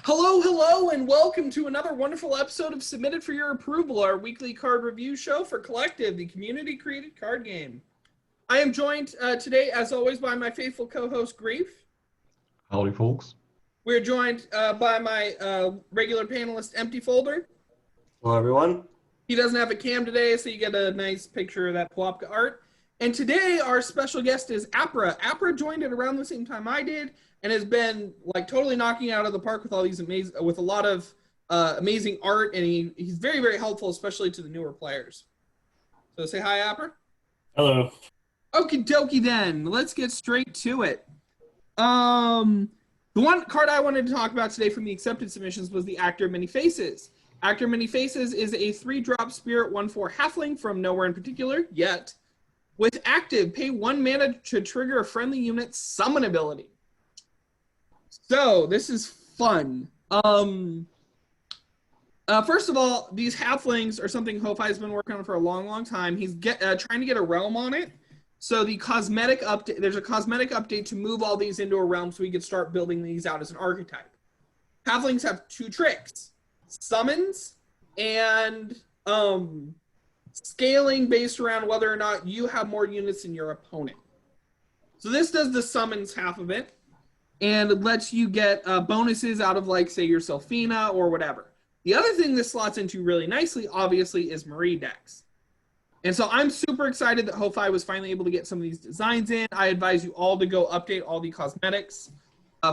Hello, hello, and welcome to another wonderful episode of Submitted for Your Approval, our weekly card review show for Collective, the community-created card game. I am joined today, as always, by my faithful co-host, Grief. Howdy, folks. We're joined by my regular panelist, Empty Folder. Hello, everyone. He doesn't have a cam today, so you get a nice picture of that Pwopka art. And today, our special guest is Apra. Apra joined at around the same time I did, and has been like totally knocking it out of the park with all these with a lot of amazing art, and he's very, very helpful, especially to the newer players. So say hi, Apra. Hello. Okie dokie then. Let's get straight to it. The one card I wanted to talk about today from the accepted submissions was the Actor Many Faces. Actor Many Faces is a 3-drop spirit 1/4 halfling from nowhere in particular yet. With active, pay 1 mana to trigger a friendly unit's summon ability. So, this is fun. First of all, these halflings are something Ho-Fi has been working on for a long, long time. He's trying to get a realm on it. So the cosmetic update, there's a cosmetic update to move all these into a realm so we can start building these out as an archetype. Halflings have 2 tricks: summons and scaling based around whether or not you have more units than your opponent. So this does the summons half of it, and it lets you get bonuses out of, like, say, your Selfina or whatever. The other thing this slots into really nicely, obviously, is Marie decks. And so I'm super excited that Ho-Fi was finally able to get some of these designs in. I advise you all to go update all the cosmetics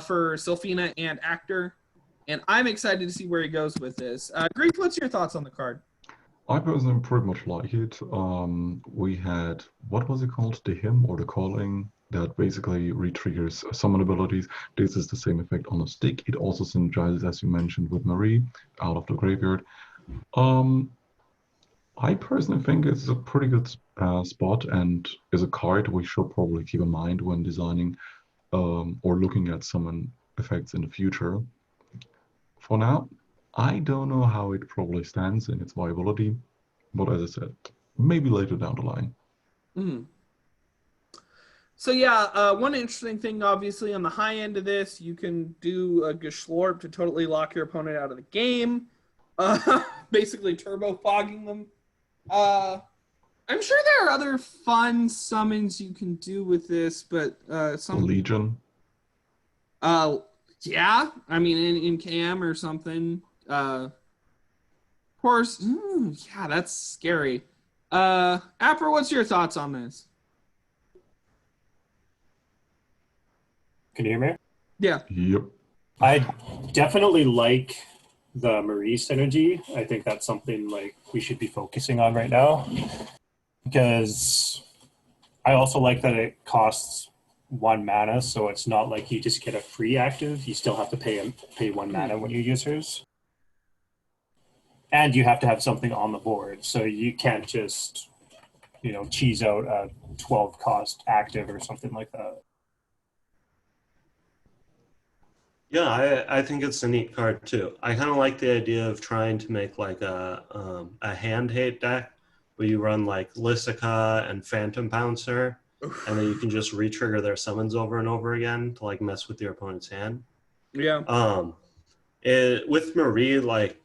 for Selfina and Actor. And I'm excited to see where he goes with this. Grief, what's your thoughts on the card? I personally pretty much like it. We had, what was it called? The Hymn or the Calling that basically re-triggers summon abilities. This is the same effect on a stick. It also synergizes, as you mentioned, with Marie out of the graveyard. I personally think it's a pretty good spot and is a card we should probably keep in mind when designing or looking at summon effects in the future. For now, I don't know how it probably stands in its viability, but as I said, maybe later down the line. Mm. So yeah, one interesting thing, obviously, on the high end of this, you can do a Geschlorp to totally lock your opponent out of the game, basically turbo fogging them. I'm sure there are other fun summons you can do with this, but some Legion. Yeah, I mean in KM or something. Of course, yeah, that's scary. Apra, what's your thoughts on this? Can you hear me? Yeah. Yep. I definitely like the Marie synergy. I think that's something like we should be focusing on right now, because I also like that it costs 1 mana, so it's not like you just get a free active. You still have to pay 1 mana when you use hers. And you have to have something on the board, so you can't just, cheese out a 12 cost active or something like that. Yeah, I think it's a neat card too. I kind of like the idea of trying to make like a hand hate deck where you run like Lysica and Phantom Pouncer, and then you can just re-trigger their summons over and over again to like mess with your opponent's hand. Yeah. With Marie, like,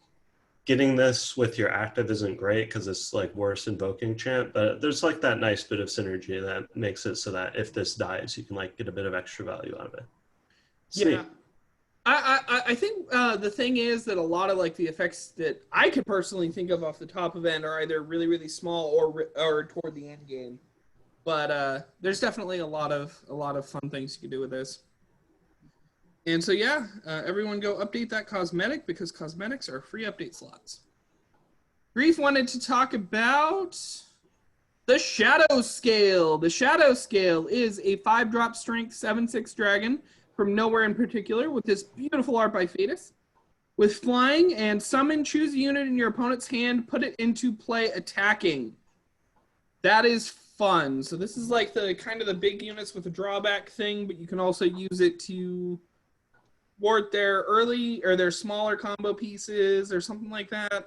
getting this with your active isn't great because it's like worse invoking chant, but there's like that nice bit of synergy that makes it so that if this dies, you can like get a bit of extra value out of it. Yeah. I think the thing is that a lot of like the effects that I could personally think of off the top of end are either really, really small or toward the end game. But there's definitely a lot of fun things you can do with this. And so yeah, everyone go update that cosmetic because cosmetics are free update slots. Grief wanted to talk about the Shadowscale. The Shadowscale is a 5-drop strength 7/6 dragon from nowhere in particular with this beautiful art by Fetus. With flying and summon, choose a unit in your opponent's hand, put it into play attacking. That is fun. So this is like the kind of the big units with a drawback thing, but you can also use it to ward their early or their smaller combo pieces or something like that.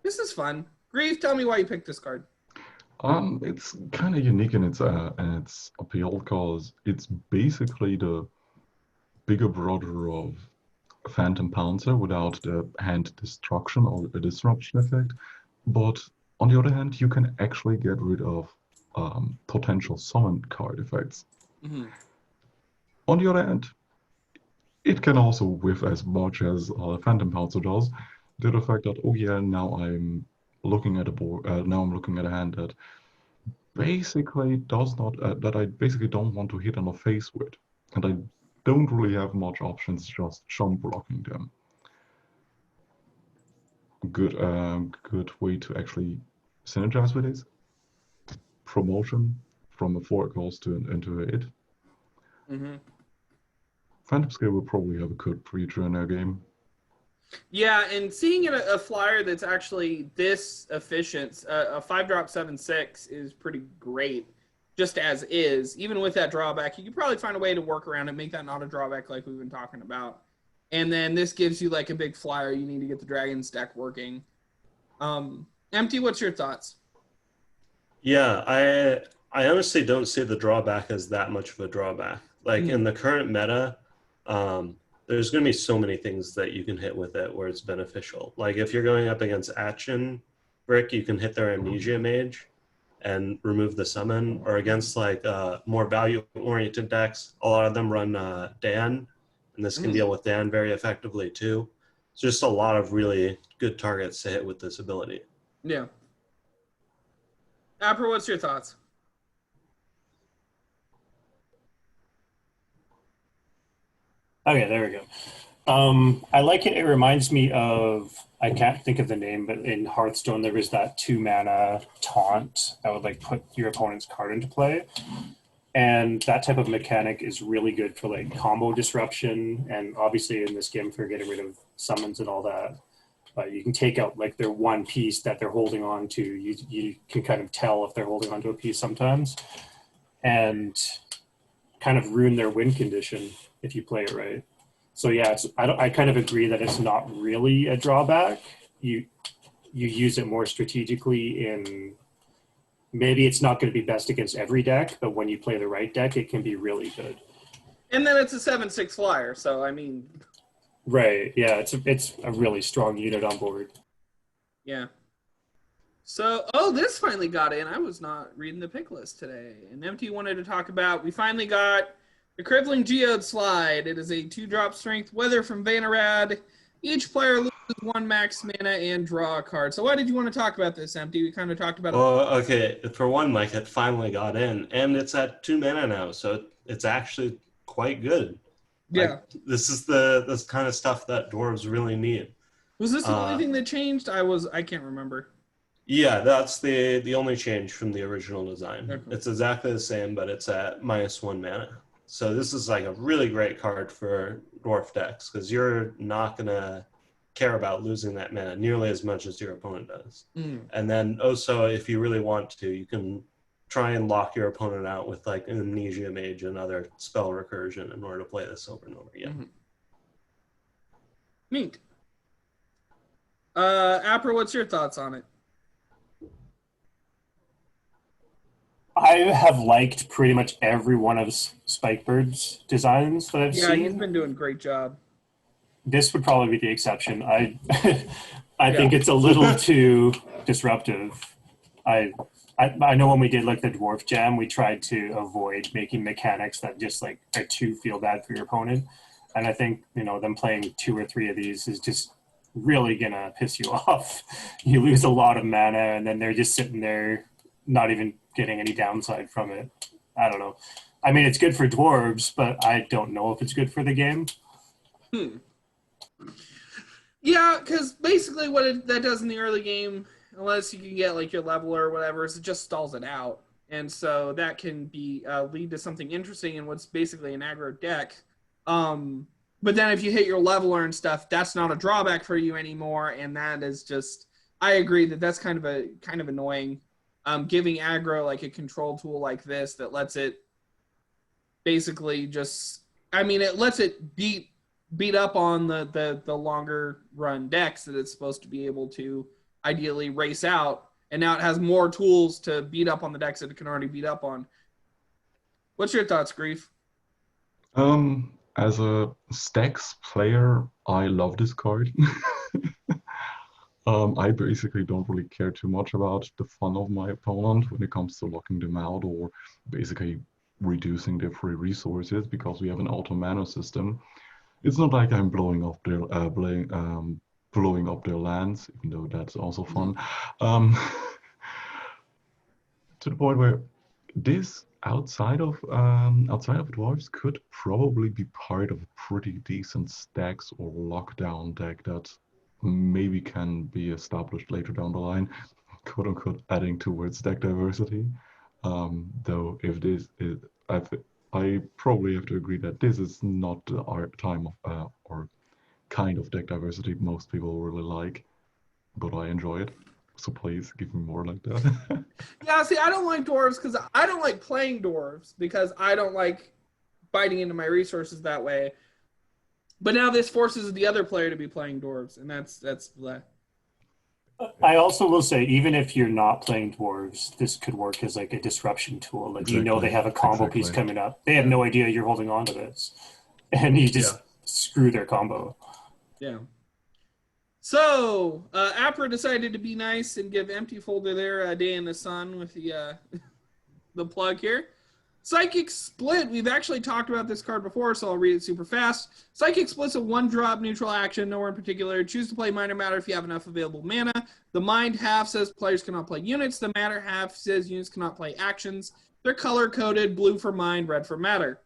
This is fun. Grief, tell me why you picked this card. It's kind of unique in its appeal because it's basically the bigger brother of Phantom Pouncer without the hand destruction or the disruption effect. But on the other hand, you can actually get rid of potential summon card effects. Mm-hmm. On the other hand, it can also whiff as much as Phantom Pouncer does. The fact that, oh yeah, now I'm looking at a board. Now I'm looking at a hand that basically does not that I basically don't want to hit on the face with, and I don't really have much options, just jump blocking them. Good way to actually synergize with it. Promotion from a 4 cost into a 8. Mm-hmm. Phantom Scale will probably have a good creature in their game. Yeah, and seeing a flyer that's actually this efficient, a 5-drop 7/6 is pretty great, just as is. Even with that drawback, you could probably find a way to work around it, make that not a drawback like we've been talking about. And then this gives you like a big flyer. You need to get the Dragon's deck working. Empty, what's your thoughts? Yeah, I honestly don't see the drawback as that much of a drawback. Like in the current meta, there's going to be so many things that you can hit with it where it's beneficial. Like if you're going up against Action Brick, you can hit their Amnesia Mage and remove the summon. Or against like more value-oriented decks, a lot of them run Dan, and this can deal with Dan very effectively too. It's just a lot of really good targets to hit with this ability. Yeah. Apra, what's your thoughts? Okay, there we go. I like it. It reminds me of, I can't think of the name, but in Hearthstone there was that 2-mana taunt that would like put your opponent's card into play. And that type of mechanic is really good for like combo disruption, and obviously in this game for getting rid of summons and all that. But you can take out like their one piece that they're holding on to. You can kind of tell if they're holding on to a piece sometimes, and kind of ruin their win condition if you play it right. So yeah, I kind of agree that it's not really a drawback. You use it more strategically in, maybe it's not going to be best against every deck, but when you play the right deck, it can be really good. And then it's a 7/6 flyer, so I mean, right? Yeah, it's a really strong unit on board. Yeah. So, this finally got in. I was not reading the pick list today. And Empty wanted to talk about, we finally got the Crippling Geodslide. It is a 2-drop strength weather from Vanarad. Each player loses 1 max mana and draw a card. So why did you want to talk about this, Empty? We kind of talked about it. Well, okay, for one, Mike, it finally got in. And it's at 2 mana now, so it's actually quite good. Yeah. Like, this is this kind of stuff that dwarves really need. Was this the only thing that changed? I can't remember. Yeah, that's the only change from the original design. Okay. It's exactly the same, but it's at -1 mana. So this is like a really great card for dwarf decks because you're not going to care about losing that mana nearly as much as your opponent does. And then also, if you really want to, you can try and lock your opponent out with like an Amnesia Mage and other spell recursion in order to play this over and over again. Neat. Apra, what's your thoughts on it? I have liked pretty much every one of Spike Berd's designs that I've seen. Yeah, he's been doing a great job. This would probably be the exception. I think it's a little too disruptive. I know when we did like the Dwarf Jam, we tried to avoid making mechanics that just like are too feel bad for your opponent. And I think, them playing 2 or 3 of these is just really gonna piss you off. You lose a lot of mana and then they're just sitting there not even getting any downside from it. I don't know. I mean, it's good for dwarves, but I don't know if it's good for the game. Yeah, because basically what that does in the early game, unless you can get like your leveler or whatever, is it just stalls it out. And so that can be lead to something interesting in what's basically an aggro deck. But then if you hit your leveler and stuff, that's not a drawback for you anymore. And that is just, I agree that's kind of annoying. Giving aggro like a control tool like this that lets it basically just, it lets it beat up on the longer run decks that it's supposed to be able to ideally race out. And now it has more tools to beat up on the decks that it can already beat up on. What's your thoughts, Grief? As a stacks player, I love this card. I basically don't really care too much about the fun of my opponent when it comes to locking them out or basically reducing their free resources because we have an auto mana system. It's not like I'm blowing up their lands, even though that's also fun. To the point where this outside of dwarves could probably be part of a pretty decent stacks or lockdown deck that maybe can be established later down the line, quote unquote, adding towards deck diversity. Though if this is, I probably have to agree that this is not our time of or kind of deck diversity most people really like, but I enjoy it. So please give me more like that. Yeah, see, I don't like dwarves because I don't like playing dwarves because I don't like biting into my resources that way. But now this forces the other player to be playing dwarves, and that's bleh. I also will say, even if you're not playing dwarves, this could work as like a disruption tool. Like you know they have a combo piece coming up. They have no idea you're holding on to this. And you just screw their combo. Yeah. So, Apra decided to be nice and give Empty Folder there a day in the sun with the the plug here. Psychic Split, we've actually talked about this card before, so I'll read it super fast. Psychic Split's a 1-drop neutral action, nowhere in particular. Choose to play Minor Matter if you have enough available mana. The Mind half says players cannot play units. The Matter half says units cannot play actions. They're color-coded, blue for Mind, red for Matter.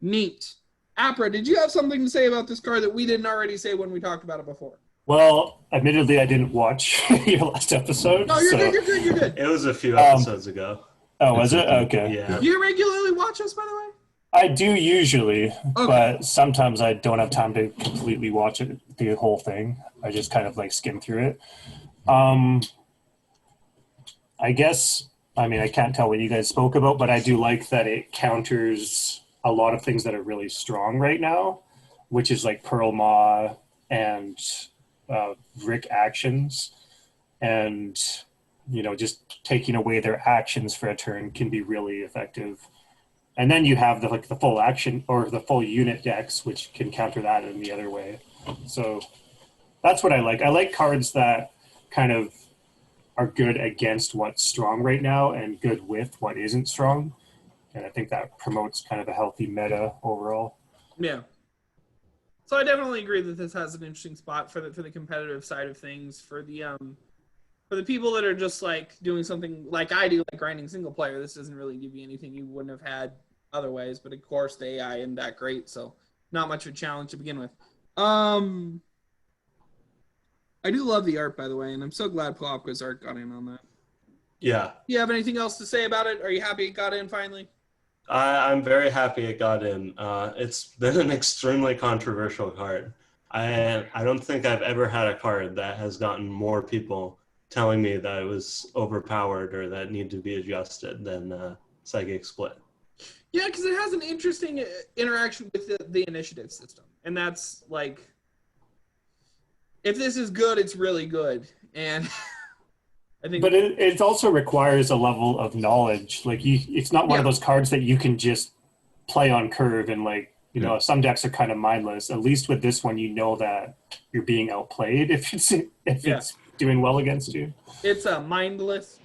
Neat. Apra, did you have something to say about this card that we didn't already say when we talked about it before? Well, admittedly, I didn't watch your last episode. No, you're good, you're good. It was a few episodes ago. Oh, was it? Okay. Yeah. Do you regularly watch us, by the way? I do usually, Okay. but sometimes I don't have time to completely watch it, the whole thing. I just kind of like skim through it. I guess, I mean, I can't tell what you guys spoke about, but I do like that it counters a lot of things that are really strong right now, which is like Pearl Maw and Rick actions. And, you know, just taking away their actions for a turn can be really effective. And then you have the full action or the full unit decks, which can counter that in the other way. So that's what I like. I like cards that kind of are good against what's strong right now and good with what isn't strong. And I think that promotes kind of a healthy meta overall. Yeah. So I definitely agree that this has an interesting spot for the competitive side of things. For the people that are just like doing something like I do, like grinding single player, this doesn't really give you anything you wouldn't have had other ways. But of course, the AI isn't that great, so not much of a challenge to begin with. I do love the art, by the way, and I'm so glad Plopka's art got in on that. Yeah. Do you have anything else to say about it? Are you happy it got in finally? I'm very happy it got in. It's been an extremely controversial card. I don't think I've ever had a card that has gotten more people telling me that it was overpowered or that it needed to be adjusted than Psychic Split. Yeah, because it has an interesting interaction with the initiative system. And that's like, if this is good, it's really good. And I think, but it also requires a level of knowledge. Like it's not one of those cards that you can just play on curve and like, you know, some decks are kind of mindless. At least with this one, you know that you're being outplayed if it's doing well against you. It's mindless.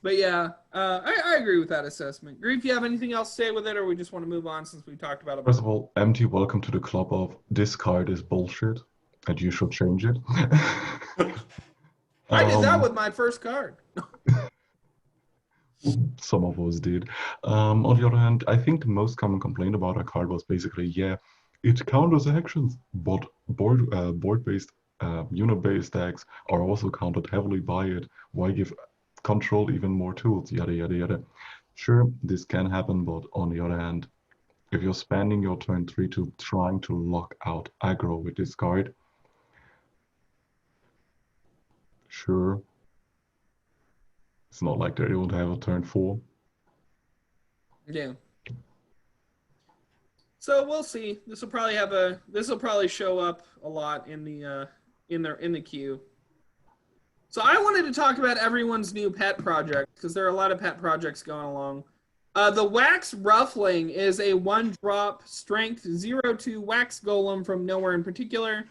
But yeah, I agree with that assessment. Grief, you have anything else to say with it, or we just want to move on since we talked about it? First of all, Empty, welcome to the club of this card is bullshit, and you should change it. I did that with my first card. Some of us did. On the other hand, I think the most common complaint about our card was basically, yeah, it counters actions, but board-based, unit-based decks are also countered heavily by it. Why give control even more tools? Yada, yada, yada. Sure, this can happen, but on the other hand, if you're spending your turn 3 to trying to lock out aggro with this card, sure, it's not like they're able to have a turn 4. Yeah. So we'll see. This will probably show up a lot in the queue. So I wanted to talk about everyone's new pet project because there are a lot of pet projects going along. The Wax Ruffling is a 1-drop strength 0/2 wax golem from nowhere in particular.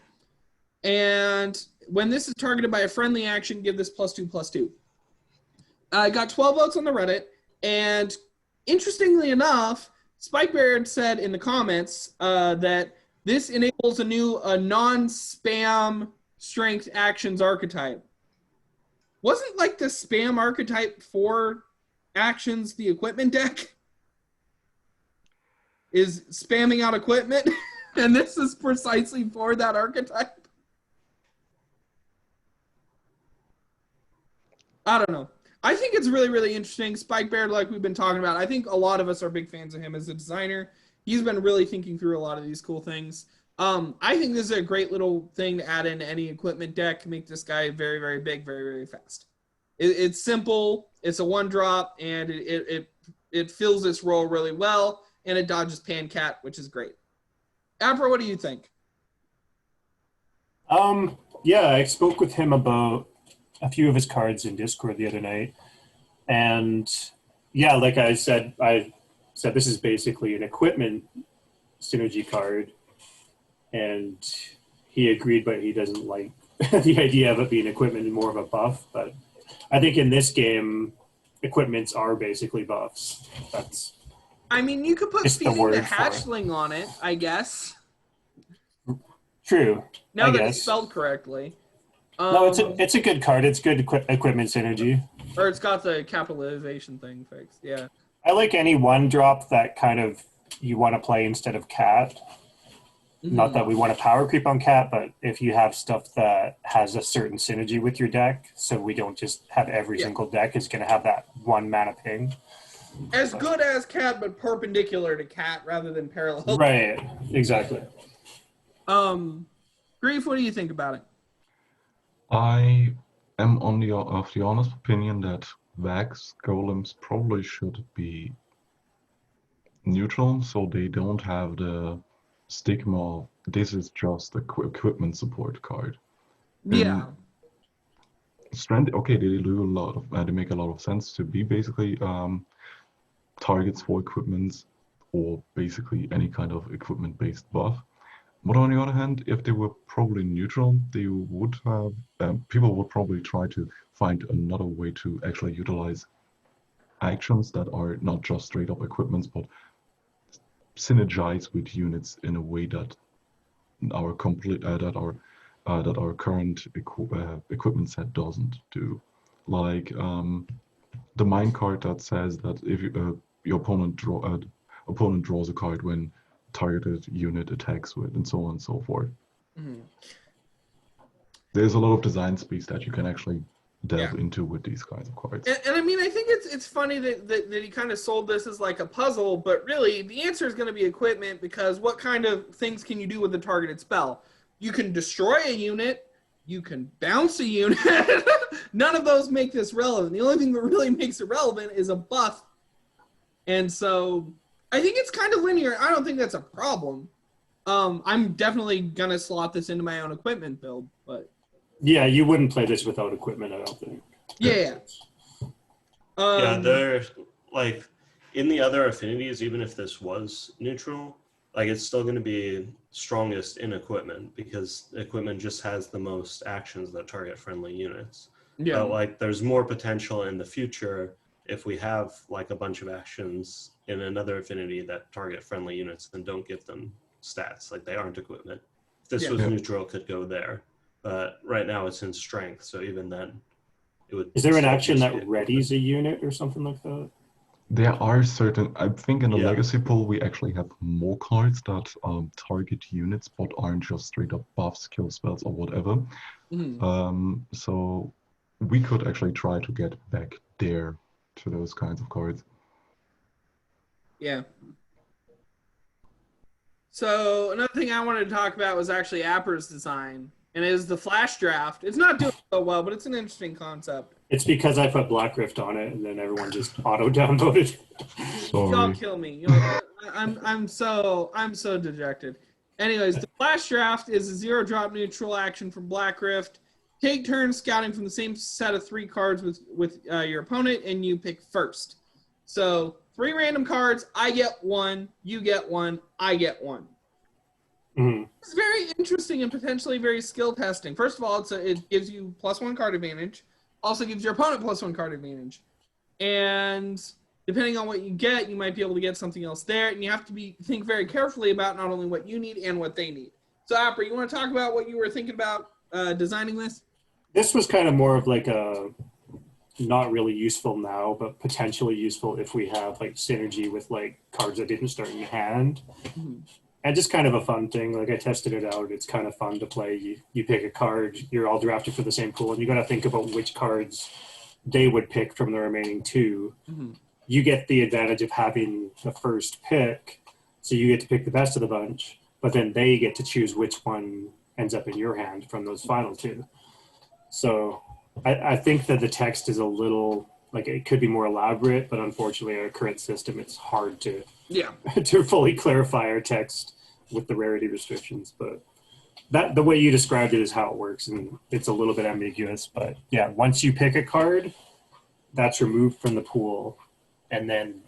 And when this is targeted by a friendly action, give this +2/+2. I got 12 votes on the Reddit, and interestingly enough, Spike Berd said in the comments that this enables a new non-spam strength actions archetype. Wasn't like the spam archetype for actions the equipment deck? Is spamming out equipment? And this is precisely for that archetype? I don't know. I think it's really, really interesting. Spike Berd, like we've been talking about, I think a lot of us are big fans of him as a designer. He's been really thinking through a lot of these cool things. I think this is a great little thing to add into any equipment deck, make this guy very, very big, very, very fast. It's simple, it's a 1-drop, and it fills its role really well, and it dodges Pan-Cat, which is great. Apra, what do you think? Yeah, I spoke with him about a few of his cards in Discord the other night, and yeah, like I said this is basically an equipment synergy card, and he agreed, but he doesn't like the idea of it being equipment and more of a buff. But I think in this game, equipments are basically buffs. That's I mean, you could put It's the feeding the word for it. hatchling on it, I guess. true. Now I that guess. it's spelled correctly. No, it's a good card. It's good equipment synergy. Or it's got the capitalization thing fixed, yeah. I like any 1-drop that kind of you want to play instead of Cat. Not that we want to power creep on Cat, but if you have stuff that has a certain synergy with your deck, so we don't just have every single deck is going to have that 1 mana ping. As good as Cat, but perpendicular to Cat rather than parallel. Right, exactly. Grief, what do you think about it? I am of the honest opinion that Vax golems probably should be neutral, so they don't have the stigma of this is just a equipment support card. Yeah. Strength, okay, they do a lot of, they make a lot of sense to be basically targets for equipments or basically any kind of equipment-based buff. But on the other hand, if they were probably neutral, they would have people would probably try to find another way to actually utilize actions that are not just straight up equipments, but synergize with units in a way that our current equipment set doesn't do. Like the mine card that says that if your opponent draws a card when targeted unit attacks with, and so on and so forth. There's a lot of design space that you can actually delve into with these kinds of cards. And I mean, I think it's funny that he kind of sold this as like a puzzle, but really the answer is going to be equipment, because what kind of things can you do with a targeted spell? You can destroy a unit, you can bounce a unit. None of those make this relevant. The only thing that really makes it relevant is a buff. And so I think it's kind of linear. I don't think that's a problem. I'm definitely going to slot this into my own equipment build, but Yeah, you wouldn't play this without equipment, I don't think. yeah. Yeah, they're like in the other affinities, even if this was neutral, like it's still going to be strongest in equipment, because equipment just has the most actions that target friendly units. Yeah. But like there's more potential in the future if we have like a bunch of actions in another affinity that target friendly units and don't give them stats, like they aren't equipment. If this was neutral, it could go there. But right now it's in strength, so even then it would. Is there an action that readies a unit or something like that? There are certain, I think in the legacy pool we actually have more cards that target units but aren't just straight up buffs, kill spells or whatever. So we could actually try to get back there to those kinds of cards. Yeah. So another thing I wanted to talk about was actually Apra's design, and it is the flash draft. It's not doing so well, but it's an interesting concept. It's because I put Black Rift on it, and then everyone just auto-downloaded. Y'all kill me. I'm so dejected. Anyways, the flash draft is a 0-drop neutral action from Black Rift. Take turns scouting from the same set of 3 cards with your opponent, and you pick first. So 3 random cards. I get 1. You get 1. I get 1. Mm-hmm. It's very interesting and potentially very skill testing. First of all, it gives you +1 card advantage. Also gives your opponent +1 card advantage. And depending on what you get, you might be able to get something else there. And you have to think very carefully about not only what you need and what they need. So, Apra, you want to talk about what you were thinking about designing this? This was kind of more of like a not really useful now, but potentially useful if we have like synergy with like cards that didn't start in hand. Mm-hmm. And just kind of a fun thing. Like I tested it out. It's kind of fun to play. You pick a card, you're all drafted for the same pool, and you got to think about which cards they would pick from the remaining 2. Mm-hmm. You get the advantage of having the first pick, so you get to pick the best of the bunch, but then they get to choose which one ends up in your hand from those final 2. So I think that the text is a little, like it could be more elaborate, but unfortunately our current system, it's hard to to fully clarify our text with the rarity restrictions. But that the way you described it is how it works, and it's a little bit ambiguous. But yeah, once you pick a card, that's removed from the pool, and then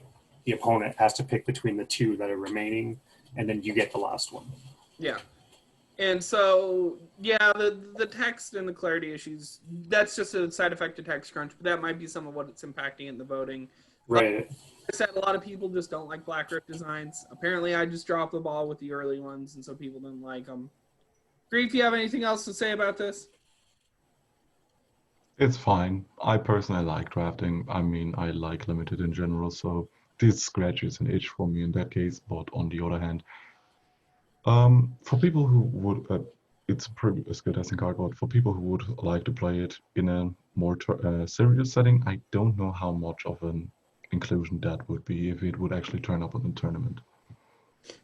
the opponent has to pick between the 2 that are remaining, and then you get the last one. Yeah. And so, yeah, the text and the clarity issues, that's just a side effect of text crunch, but that might be some of what it's impacting in the voting. Right. Like I said, a lot of people just don't like Black Rift designs. Apparently, I just dropped the ball with the early ones, and so people didn't like them. Grief, you have anything else to say about this? It's fine. I personally like drafting. I mean, I like limited in general, so this scratches an itch for me in that case. But on the other hand, for people who would, it's a pretty skill testing card, but for people who would like to play it in a more serious setting, I don't know how much of an inclusion that would be if it would actually turn up in the tournament.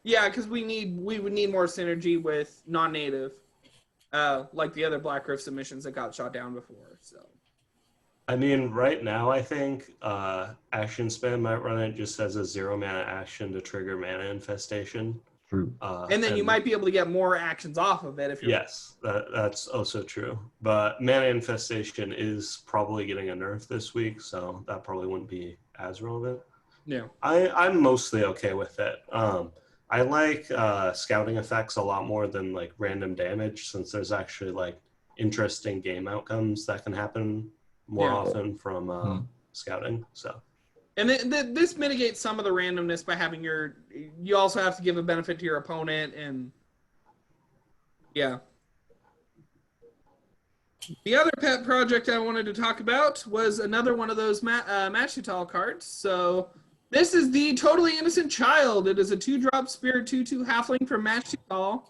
Yeah, because we would need more synergy with non-native, like the other Black Rift submissions that got shot down before. So, I mean, right now I think action spam might run it just as a 0-mana action to trigger mana infestation. True. And then you might be able to get more actions off of it if you're... Yes, that's also true. But mana infestation is probably getting a nerf this week, so that probably wouldn't be as relevant. Yeah. I'm mostly okay with it. I like scouting effects a lot more than like random damage, since there's actually like interesting game outcomes that can happen more often from scouting. So. And this mitigates some of the randomness by having you also have to give a benefit to your opponent, and yeah. The other pet project I wanted to talk about was another one of those Mashtutal cards. So this is the Totally Innocent Child. It is a 2-drop Spirit 2/2 Halfling from Mashtutal.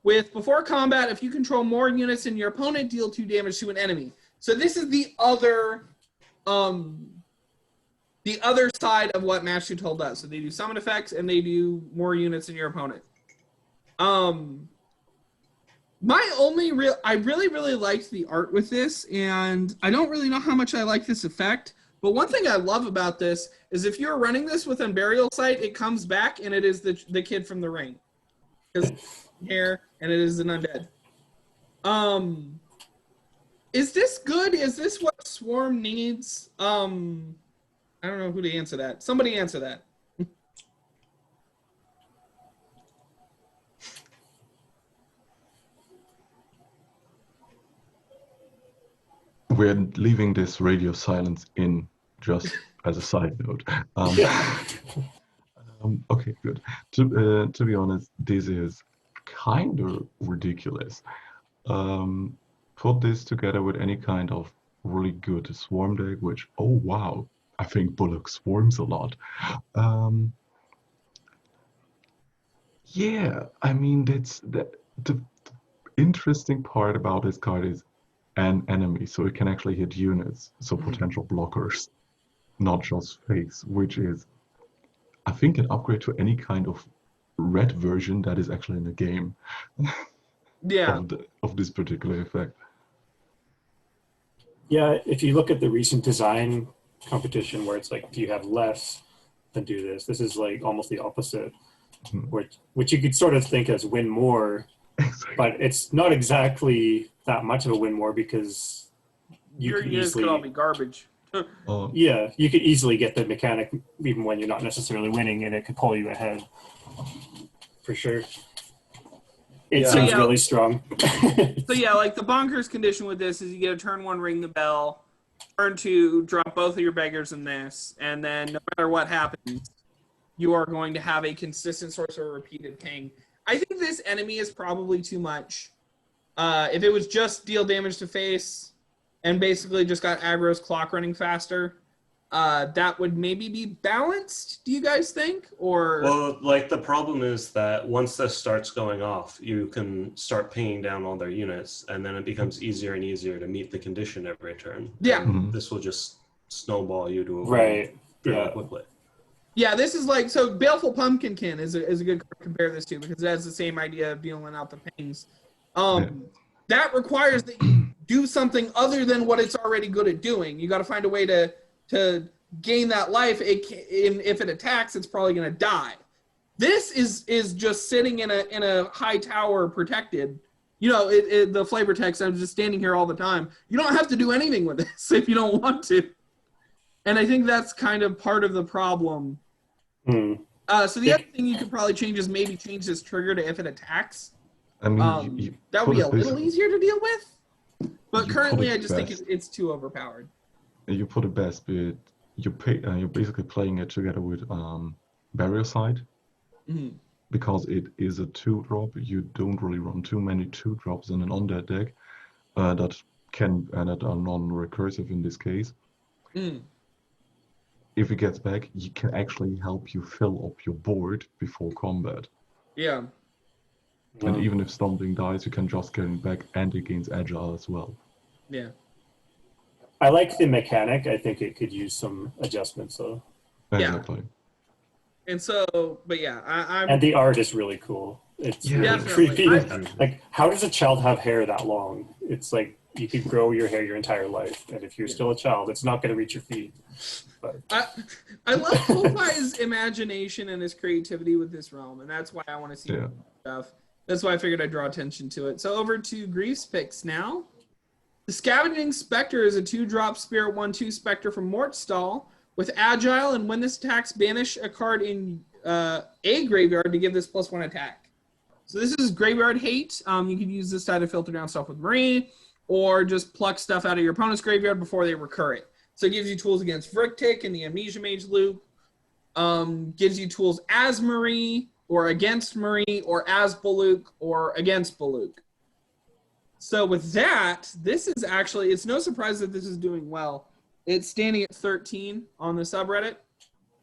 With before combat, if you control more units than your opponent, deal 2 damage to an enemy. So this is the other side of what Mashtutal does. So they do summon effects and they do more units than your opponent. I really liked the art with this, and I don't really know how much I like this effect. But one thing I love about this is if you're running this with Unburial Sight, it comes back and it is the kid from The Ring. Because hair, and it is an undead. Is this good? Is this what Swarm needs? I don't know who to answer that. Somebody answer that. We're leaving this radio silence in just as a side note. Okay, good. To be honest, this is kind of ridiculous. Put this together with any kind of really good swarm deck, which, oh wow, I think Bullock swarms a lot. Yeah, I mean, the interesting part about this card is an enemy, so it can actually hit units, so potential blockers, not just face, which is, I think, an upgrade to any kind of red version that is actually in the game. Yeah. of this particular effect. Yeah, if you look at the recent design competition where it's like, if you have less, then do this. This is like almost the opposite, which you could sort of think as win more, but it's not exactly that much of a win more because your units could all be garbage. Yeah, you could easily get the mechanic even when you're not necessarily winning, and it could pull you ahead. For sure. It seems really strong. So yeah, like the bonkers condition with this is you get a turn 1 ring the bell, turn 2 drop both of your beggars in this, and then no matter what happens, you are going to have a consistent source of repeated ping. I think this enemy is probably too much. If it was just deal damage to face and basically just got aggro's clock running faster, that would maybe be balanced, do you guys think? Or Well, like the problem is that once this starts going off, you can start pinging down all their units, and then it becomes easier and easier to meet the condition every turn. Yeah. And this will just snowball you to a right. fairly quickly. Yeah, this is like, so Baleful Pumpkinkin is a good card to compare this to because it has the same idea of dealing out the pings. That requires that you do something other than what it's already good at doing. You got to find a way to gain that life. If it attacks, it's probably going to die. This is just sitting in a high tower protected. You know, the flavor text, I'm just standing here all the time. You don't have to do anything with this if you don't want to. And I think that's kind of part of the problem. So the other thing you could probably change is maybe change this trigger to if it attacks. I mean, that would be a little easier to deal with. But currently, I just think it's too overpowered. You put it best, but you're basically playing it together with Barrier Side. Because it is a 2-drop. You don't really run too many 2-drops in an undead deck that are non-recursive in this case. If it gets back, you can actually help you fill up your board before combat. Yeah. And even if something dies, you can just get it back, and it gains agile as well. Yeah. I like the mechanic. I think it could use some adjustments, though. Exactly. And so, but yeah, I'm. And the art is really cool. It's really creepy. Like, how does a child have hair that long? It's like you could grow your hair your entire life, and if you're still a child, it's not going to reach your feet. But I love Kolai's imagination and his creativity with this realm, and that's why I want to see stuff. That's why I figured I'd draw attention to it. So over to Grief's picks now. The Scavenging Spectre is a 2-drop Spirit 1/2 Spectre from Mortstall with Agile, and when this attacks, banish a card in a graveyard to give this +1 attack. So this is Graveyard Hate. You can use this die to filter down stuff with Marie, or just pluck stuff out of your opponent's graveyard before they recur it. So it gives you tools against Vrictic and the Amnesia Mage loop. Gives you tools as Marie, or against Marie, or as Baluk, or against Baluk. So with that, this is actually, it's no surprise that this is doing well. It's standing at 13 on the subreddit.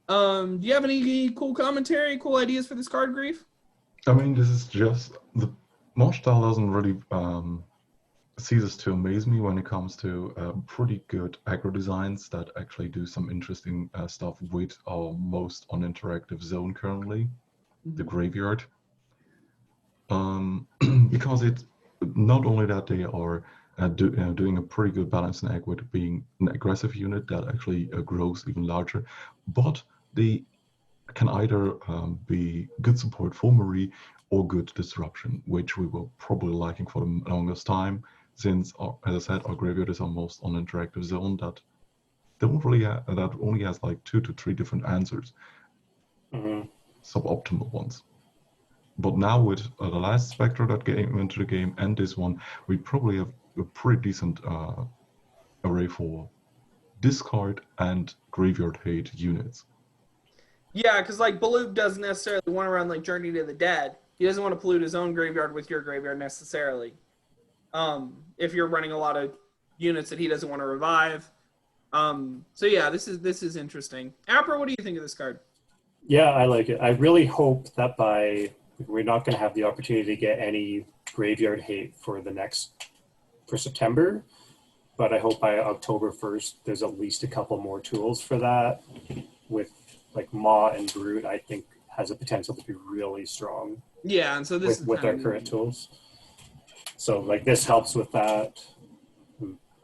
Do you have any cool commentary, cool ideas for this card, Grief? I mean, this is just, the Mashtutal doesn't really ceases to amaze me when it comes to pretty good aggro designs that actually do some interesting stuff with our most uninteractive zone currently, the Graveyard. Because it's not only that they are doing a pretty good balancing act with being an aggressive unit that actually grows even larger, but they can either be good support for Marie or good disruption, which we were probably liking for the longest time, since, as I said, our Graveyard is our most uninteractive zone that don't really that only has like 2 to 3 different answers, suboptimal ones. But now with the last Spectre that came into the game and this one, we probably have a pretty decent array for discard and Graveyard Hate units. Yeah, because like Baluk doesn't necessarily want to run like Journey to the Dead. He doesn't want to pollute his own graveyard with your graveyard necessarily. If you're running a lot of units that he doesn't want to revive. So yeah, this is interesting. Apra, what do you think of this card? Yeah, I like it. I really hope that we're not going to have the opportunity to get any Graveyard Hate for September, but I hope by October 1st there's at least a couple more tools for that. With like Maw and Brute, I think has a potential to be really strong. Yeah, and so this with our current tools. So like this helps with that.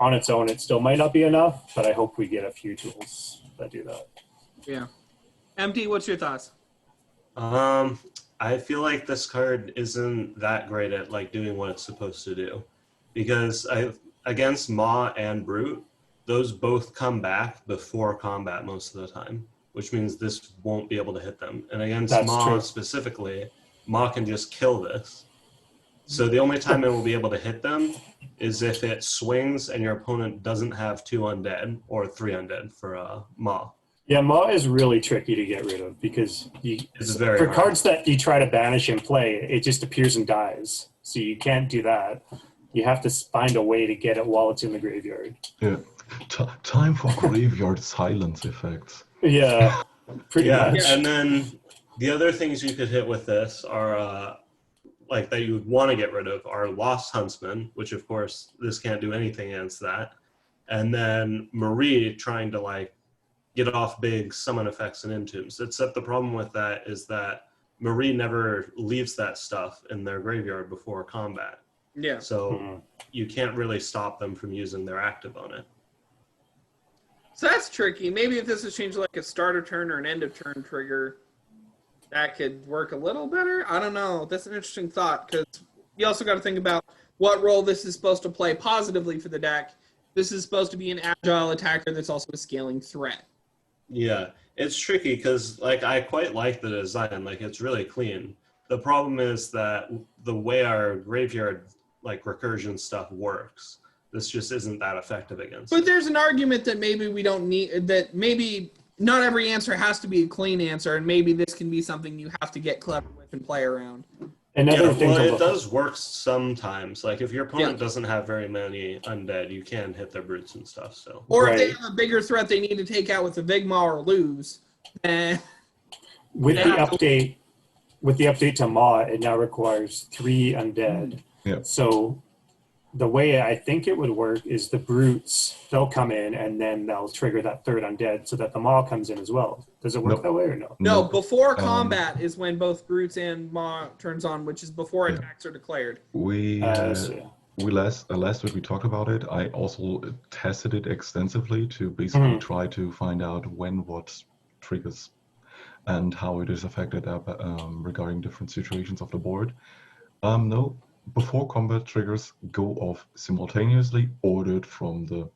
On its own, it still might not be enough, but I hope we get a few tools that do that. Yeah. MT, what's your thoughts? I feel like this card isn't that great at like doing what it's supposed to do, because against Maw and Brute, those both come back before combat most of the time, which means this won't be able to hit them. And against That's Maw true. specifically, Maw can just kill this. So the only time it will be able to hit them is if it swings and your opponent doesn't have 2 undead or 3 undead for Maw. Yeah, Maw is really tricky to get rid of because It's very for hard. cards that you try to banish in play, it just appears and dies. So you can't do that. You have to find a way to get it while it's in the graveyard. Yeah. Time for graveyard silence effects. Yeah, pretty Yeah, much. and then the other things you could hit with this are like that you would want to get rid of are Lost Huntsman, which of course this can't do anything against that, and then Marie trying to like get off big summon effects and entombs. Except the problem with that is that Marie never leaves that stuff in their graveyard before combat. Yeah. So you can't really stop them from using their active on it. So that's tricky. Maybe if this was changed like a starter turn or an end of turn trigger, that could work a little better. I don't know. That's an interesting thought because you also got to think about what role this is supposed to play positively for the deck. This is supposed to be an agile attacker that's also a scaling threat. Yeah, it's tricky because like I quite like the design. Like it's really clean. The problem is that the way our graveyard like recursion stuff works, this just isn't that effective against But it. there's an argument that maybe we don't need that. Maybe not every answer has to be a clean answer, and maybe this can be something you have to get clever with and play around. Another Yeah, thing well, to it look does work sometimes. Like if your opponent Yeah. doesn't have very many undead, you can hit their brutes and stuff. So Or if they Right. have a bigger threat they need to take out with the Vigma or lose, then with Yeah. the update to Maw, it now requires 3 undead. Yeah. So the way I think it would work is the brutes, they'll come in and then they'll trigger that 3rd undead so that the Maw comes in as well. Does it work No. that way or no? no, No, before combat is when both Brutes and Maw turns on, which is before Yeah. attacks are declared. we So, last week we talked about it. I also tested it extensively to basically try to find out when what triggers and how it is affected regarding different situations of the board. No, before combat triggers go off simultaneously, ordered from the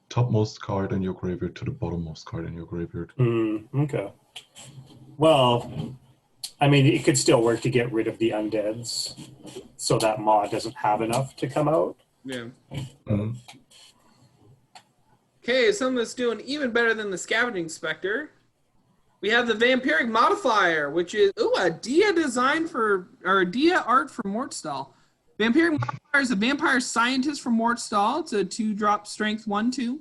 topmost card in your graveyard to the bottommost card in your graveyard. okay. Well, I mean, it could still work to get rid of the undeads so that Maw doesn't have enough to come out. Yeah. Mhm. Okay, something that's doing even better than the Scavenging Spectre. We have the Vampiric Modifier, which is a Dia design or Dia art for Mortstall. Vampiric Modifier is a vampire scientist from Mortstall. It's a 2-drop strength 1/2.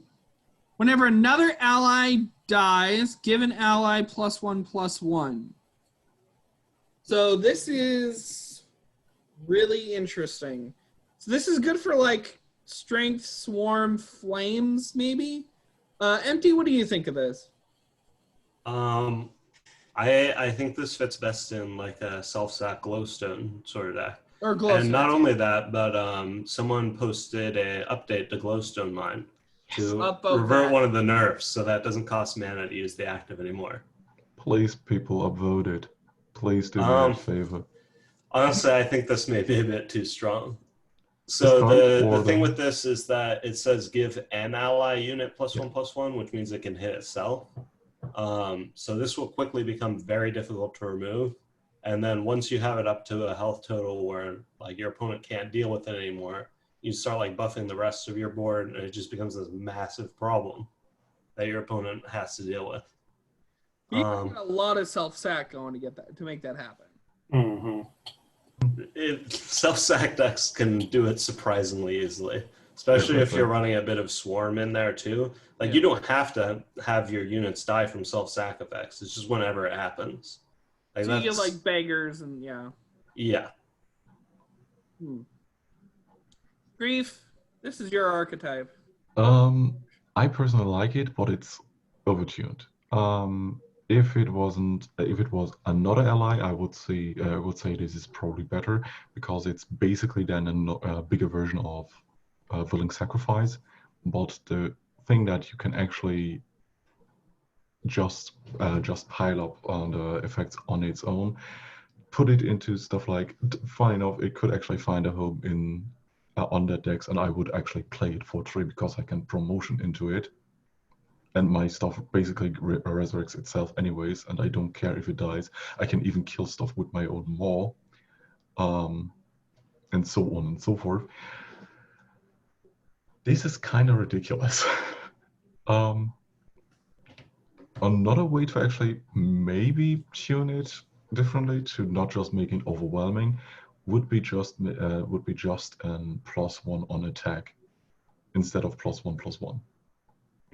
Whenever another ally dies, give an ally +1/+1. So this is really interesting. So this is good for like strength, swarm, flames, maybe. Empty, what do you think of this? I think this fits best in like a self-sack glowstone sort of deck. Or glow And not only that, but someone posted a update to glowstone mine to upvote revert that. one of the nerfs so that doesn't cost mana to use the active anymore. Please, people, upvote it. Please do me a favor. Honestly, I think this may be a bit too strong. This So card the or thing the- with this is that it says give an ally unit +1/+1, which means it can hit itself. So this will quickly become very difficult to remove. And then once you have it up to a health total where like your opponent can't deal with it anymore, you start like buffing the rest of your board, and it just becomes this massive problem that your opponent has to deal with. You need a lot of self-sack going to make that happen. Mm-hmm. Self-sack decks can do it surprisingly easily, especially if you're running a bit of swarm in there too. Like you don't have to have your units die from self-sack effects. It's just whenever it happens. Like So you get like beggars and yeah. Grief, this is your archetype. I personally like it, but it's overtuned. If it was another ally, I would say this is probably better because it's basically then a bigger version of Willing Sacrifice. But the thing that you can actually just pile up on the effects on its own, put it into stuff like, funny enough, it could actually find a home in on that decks, and I would actually play it for 3 because I can promotion into it and my stuff basically resurrects itself anyways, and I don't care if it dies. I can even kill stuff with my own maw, and so on and so forth. This is kind of ridiculous. Another way to actually maybe tune it differently to not just make it overwhelming would be just an +1 on attack instead of +1/+1.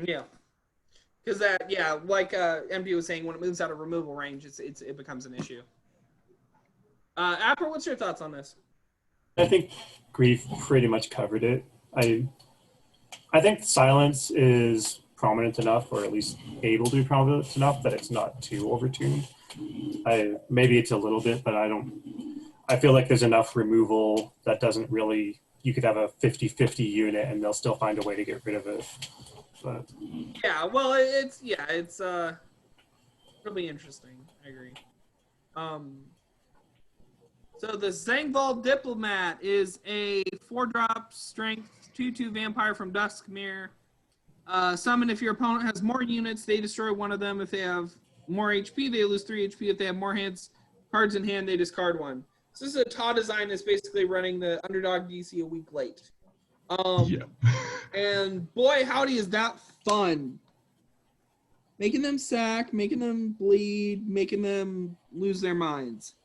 Yeah, because that like MD was saying, when it moves out of removal range, it becomes an issue. Apra, what's your thoughts on this? I think Grief pretty much covered it. I think silence is prominent enough, or at least able to be prominent enough, that it's not too overtuned. Maybe it's a little bit, but I feel like there's enough removal that doesn't really, you could have a 50-50 unit and they'll still find a way to get rid of it. But yeah, well, it's really interesting. I agree. So the Sangwald Diplomat is a 4-drop strength 2/2 vampire from Duskmere. Summon if your opponent has more units, they destroy one of them. If they have more HP, they lose 3 HP. If they have more cards in hand, they discard 1. So this is a TAW design that's basically running the underdog DC a week late. Yeah. And boy, howdy, is that fun. Making them sack, making them bleed, making them lose their minds.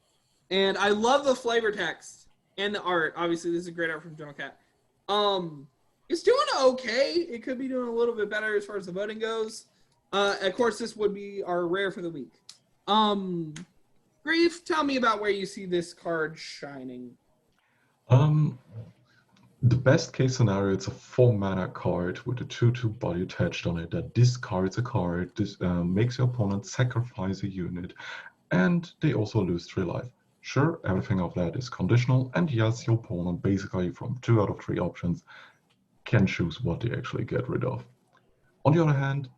And I love the flavor text and the art. Obviously, this is great art from General Cat. It's doing okay. It could be doing a little bit better as far as the voting goes. Of course, this would be our rare for the week. Grief, tell me about where you see this card shining. The best case scenario, it's a 4-mana card with a 2/2 body attached on it that discards a card, makes your opponent sacrifice a unit, and they also lose 3 life. Sure, everything of that is conditional, and yes, your opponent basically from 2 out of 3 options can choose what they actually get rid of. On the other hand,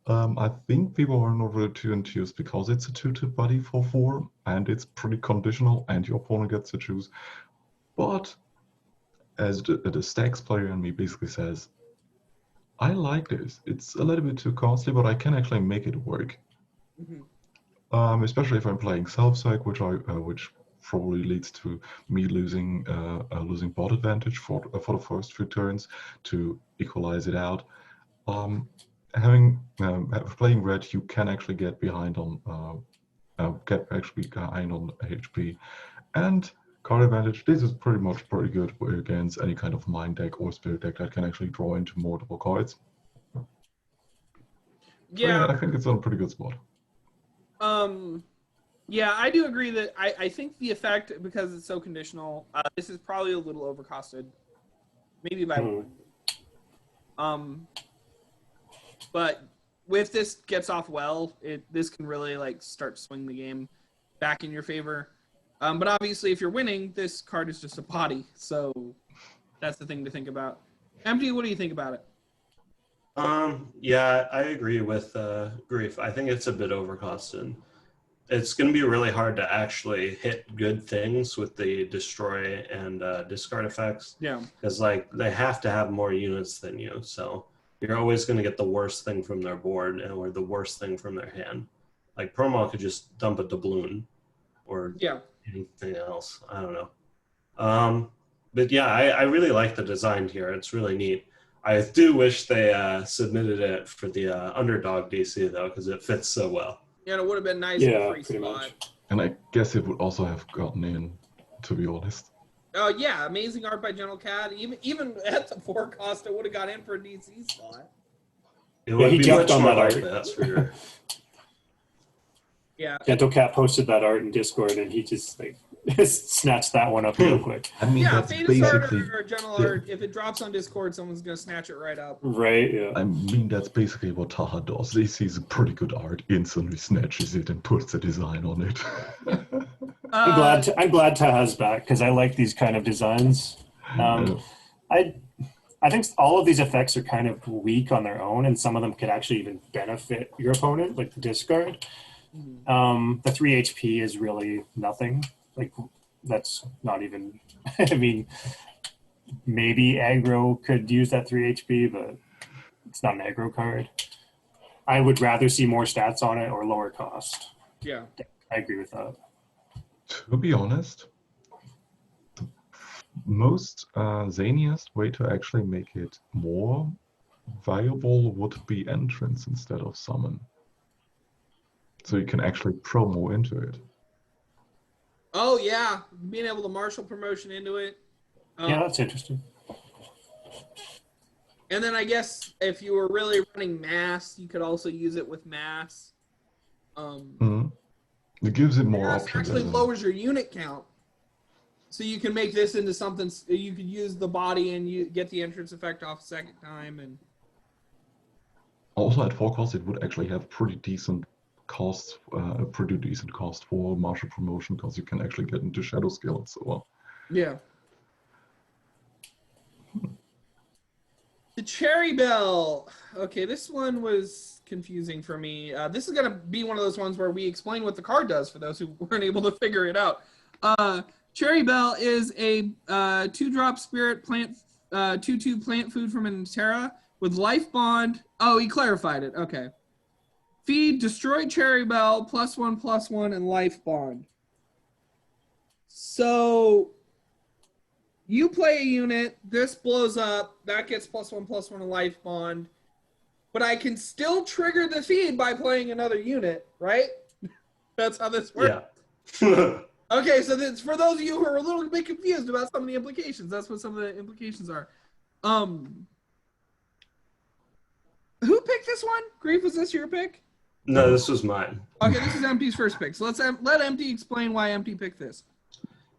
I think people are not really too enthused because it's a 2/2 body for 4, and it's pretty conditional, and your opponent gets to choose. But as the stacks player in me basically says, I like this. It's a little bit too costly, but I can actually make it work. Mm-hmm. Especially if I'm playing self-sack, which probably leads to me losing bot advantage for the first few turns to equalize it out. Playing red, you can actually get behind on HP, and card advantage. This is pretty good against any kind of mind deck or spirit deck that can actually draw into multiple cards. Yeah, so I think it's on a pretty good spot. Yeah, I do agree that I think the effect, because it's so conditional, this is probably a little overcosted, maybe by 1. But if this gets off well, this can really start to swing the game back in your favor. But obviously, if you're winning, this card is just a body, so that's the thing to think about. MD, what do you think about it? Yeah, I agree with Grief. I think it's a bit overcosted. It's going to be really hard to actually hit good things with the destroy and discard effects. Yeah. Because they have to have more units than you, so you're always going to get the worst thing from their board or the worst thing from their hand. Like Promo could just dump a doubloon or anything else. I don't know. But yeah, I really like the design here. It's really neat. I do wish they submitted it for the underdog DC though, because it fits so well. Yeah, it would have been nice in a free pretty spot. much. And I guess it would also have gotten in, to be honest. Oh yeah, amazing art by General Cat. Even at the 4 cost, it would have got in for a DC slot. It would he be jumped much on more that like art. that for sure. Yeah. Gentle Cat posted that art in Discord, and he just snatched that one up real quick. I mean, Yeah, that's famous art basically or general art, if it drops on Discord, someone's going to snatch it right up. Right, yeah. I mean, that's basically what Taha does. He sees a pretty good art, instantly snatches it, and puts a design on it. I'm glad Taha's back, because I like these kind of designs. I think all of these effects are kind of weak on their own, and some of them could actually even benefit your opponent, like the discard. The 3 HP is really nothing. That's not even, I mean, maybe aggro could use that 3 HP, but it's not an aggro card. I would rather see more stats on it or lower cost. Yeah. I agree with that. To be honest, the most zaniest way to actually make it more viable would be entrance instead of summon. So you can actually promo into it. Oh yeah, being able to martial promotion into it. Yeah, that's interesting. And then I guess if you were really running mass, you could also use it with mass. It gives it more Mass options. actually lowers your unit count, so you can make this into something. You could use the body and you get the entrance effect off a second time. And also at 4 cost, it would actually have pretty decent costs, a pretty decent cost for martial promotion because you can actually get into Shadowscale and so on. yeah. The Cherry Belle. Okay, this one was confusing for me. This is going to be one of those ones where we explain what the card does for those who weren't able to figure it out. Cherry Belle is a 2-drop spirit plant, 2/2 plant food from an Terra with life bond. Oh, he clarified it. Okay. Feed, destroy Cherry Belle, +1/+1, and life bond. So you play a unit, this blows up, that gets +1/+1 and life bond, but I can still trigger the feed by playing another unit, right? That's how this works. Yeah. Okay, so that's for those of you who are a little bit confused about some of the implications. That's what some of the implications are. Who picked this one? Grief, was this your pick? No, this was mine. Okay, this is MT's first pick. So let's let MT explain why MT picked this.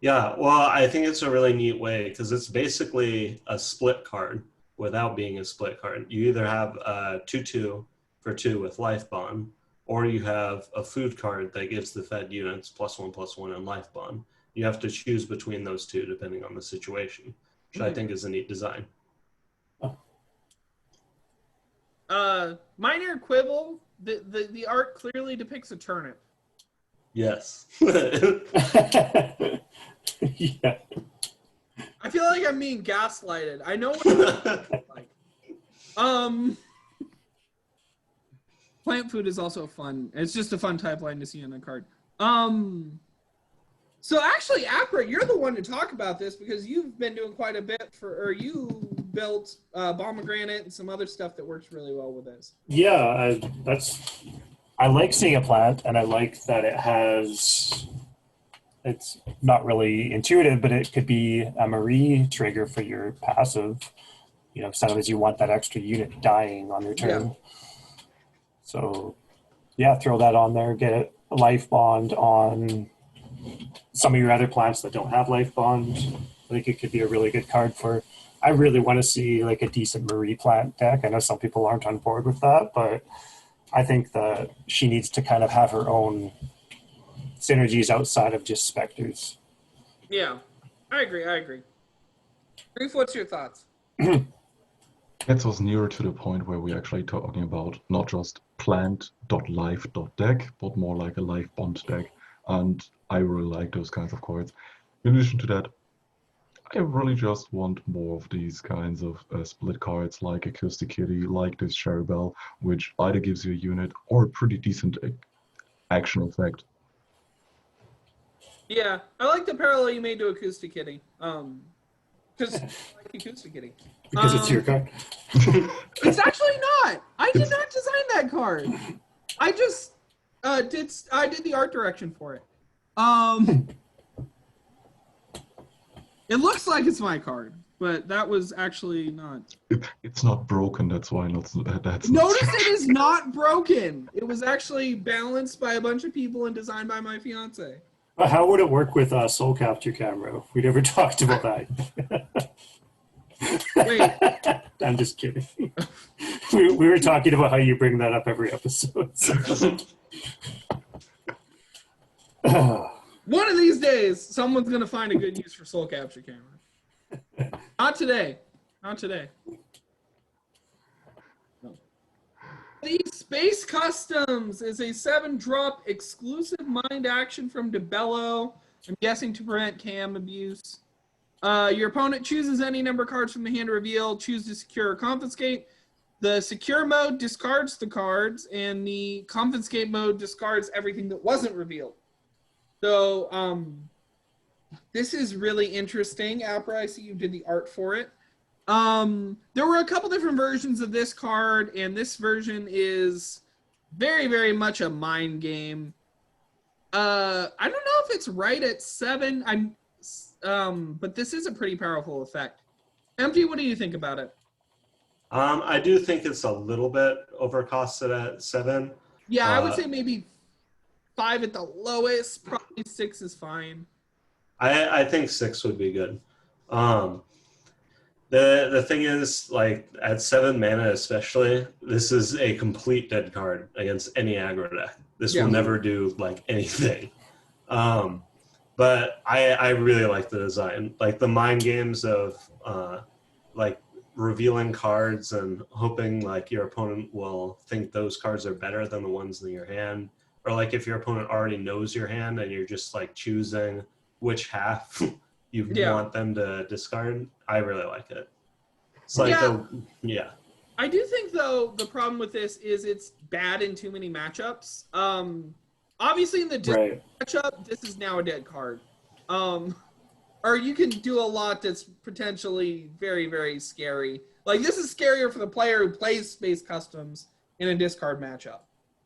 Yeah, well, I think it's a really neat way because it's basically a split card without being a split card. You either have a 2/2 for 2 with life bond, or you have a food card that gives the fed units +1/+1 and life bond. You have to choose between those two depending on the situation, which I think is a neat design. Minor quibble, the art clearly depicts a turnip. Yes. Yeah. I feel like I'm being gaslighted. I know what it's like. Plant food is also fun. It's just a fun type line to see on the card. So actually, Apra, you're the one to talk about this because you've been doing quite a bit you built Pomegranate and some other stuff that works really well with this. Yeah, I like seeing a plant, and I like that it's not really intuitive, but it could be a Marie trigger for your passive. You know, sometimes you want that extra unit dying on your turn. Yeah. So, yeah, throw that on there. Get a life bond on some of your other plants that don't have life bond. I think it could be a really good card for. I really want to see like a decent Marie plant deck. I know some people aren't on board with that, but I think that she needs to kind of have her own synergies outside of just specters. Yeah, I agree. Grief, what's your thoughts? Gets us nearer to the point where we're actually talking about not just plant.life.deck, but more like a life bond deck. And I really like those kinds of cards. In addition to that, I really just want more of these kinds of split cards like Acoustic Kitty, like this Cherry Belle, which either gives you a unit or a pretty decent action effect. Yeah, I like the parallel you made to Acoustic Kitty. Because I like Acoustic Kitty. Because it's your card? It's actually not. I did not design that card. I just did the art direction for it. It looks like it's my card, but that was actually not. It's not broken, that's why that's Notice it is not broken. It was actually balanced by a bunch of people and designed by my fiance. How would it work with Soul Capture Camera? We never talked about that. Wait. I'm just kidding. We were talking about how you bring that up every episode. One of these days, someone's going to find a good use for Soul Capture Camera. Not today. Not today. No. The Space Customs is a 7-drop exclusive mind action from Belle. I'm guessing to prevent cam abuse. Your opponent chooses any number of cards from the hand reveal, choose to secure or confiscate. The secure mode discards the cards, and the confiscate mode discards everything that wasn't revealed. So this is really interesting. Apra, I see you did the art for it. There were a couple different versions of this card, and this version is very, very much a mind game. I don't know if it's right at 7. But this is a pretty powerful effect. Empty, what do you think about it? I do think it's a little bit overcosted at 7. Yeah, I would say maybe 5 at the lowest. Probably 6 is fine. I think 6 would be good. The thing is, like, at 7 mana especially, this is a complete dead card against any aggro deck. This will never do, like, anything. But I really like the design. Like, the mind games of, like, revealing cards and hoping, like, your opponent will think those cards are better than the ones in your hand. Or, like, if your opponent already knows your hand and you're just, like, choosing which half you want them to discard, I really like it. It's like, I do think, though, the problem with this is it's bad in too many matchups. Obviously, in the matchup, this is now a dead card. Or you can do a lot that's potentially very, very scary. Like, this is scarier for the player who plays Space Customs in a discard matchup.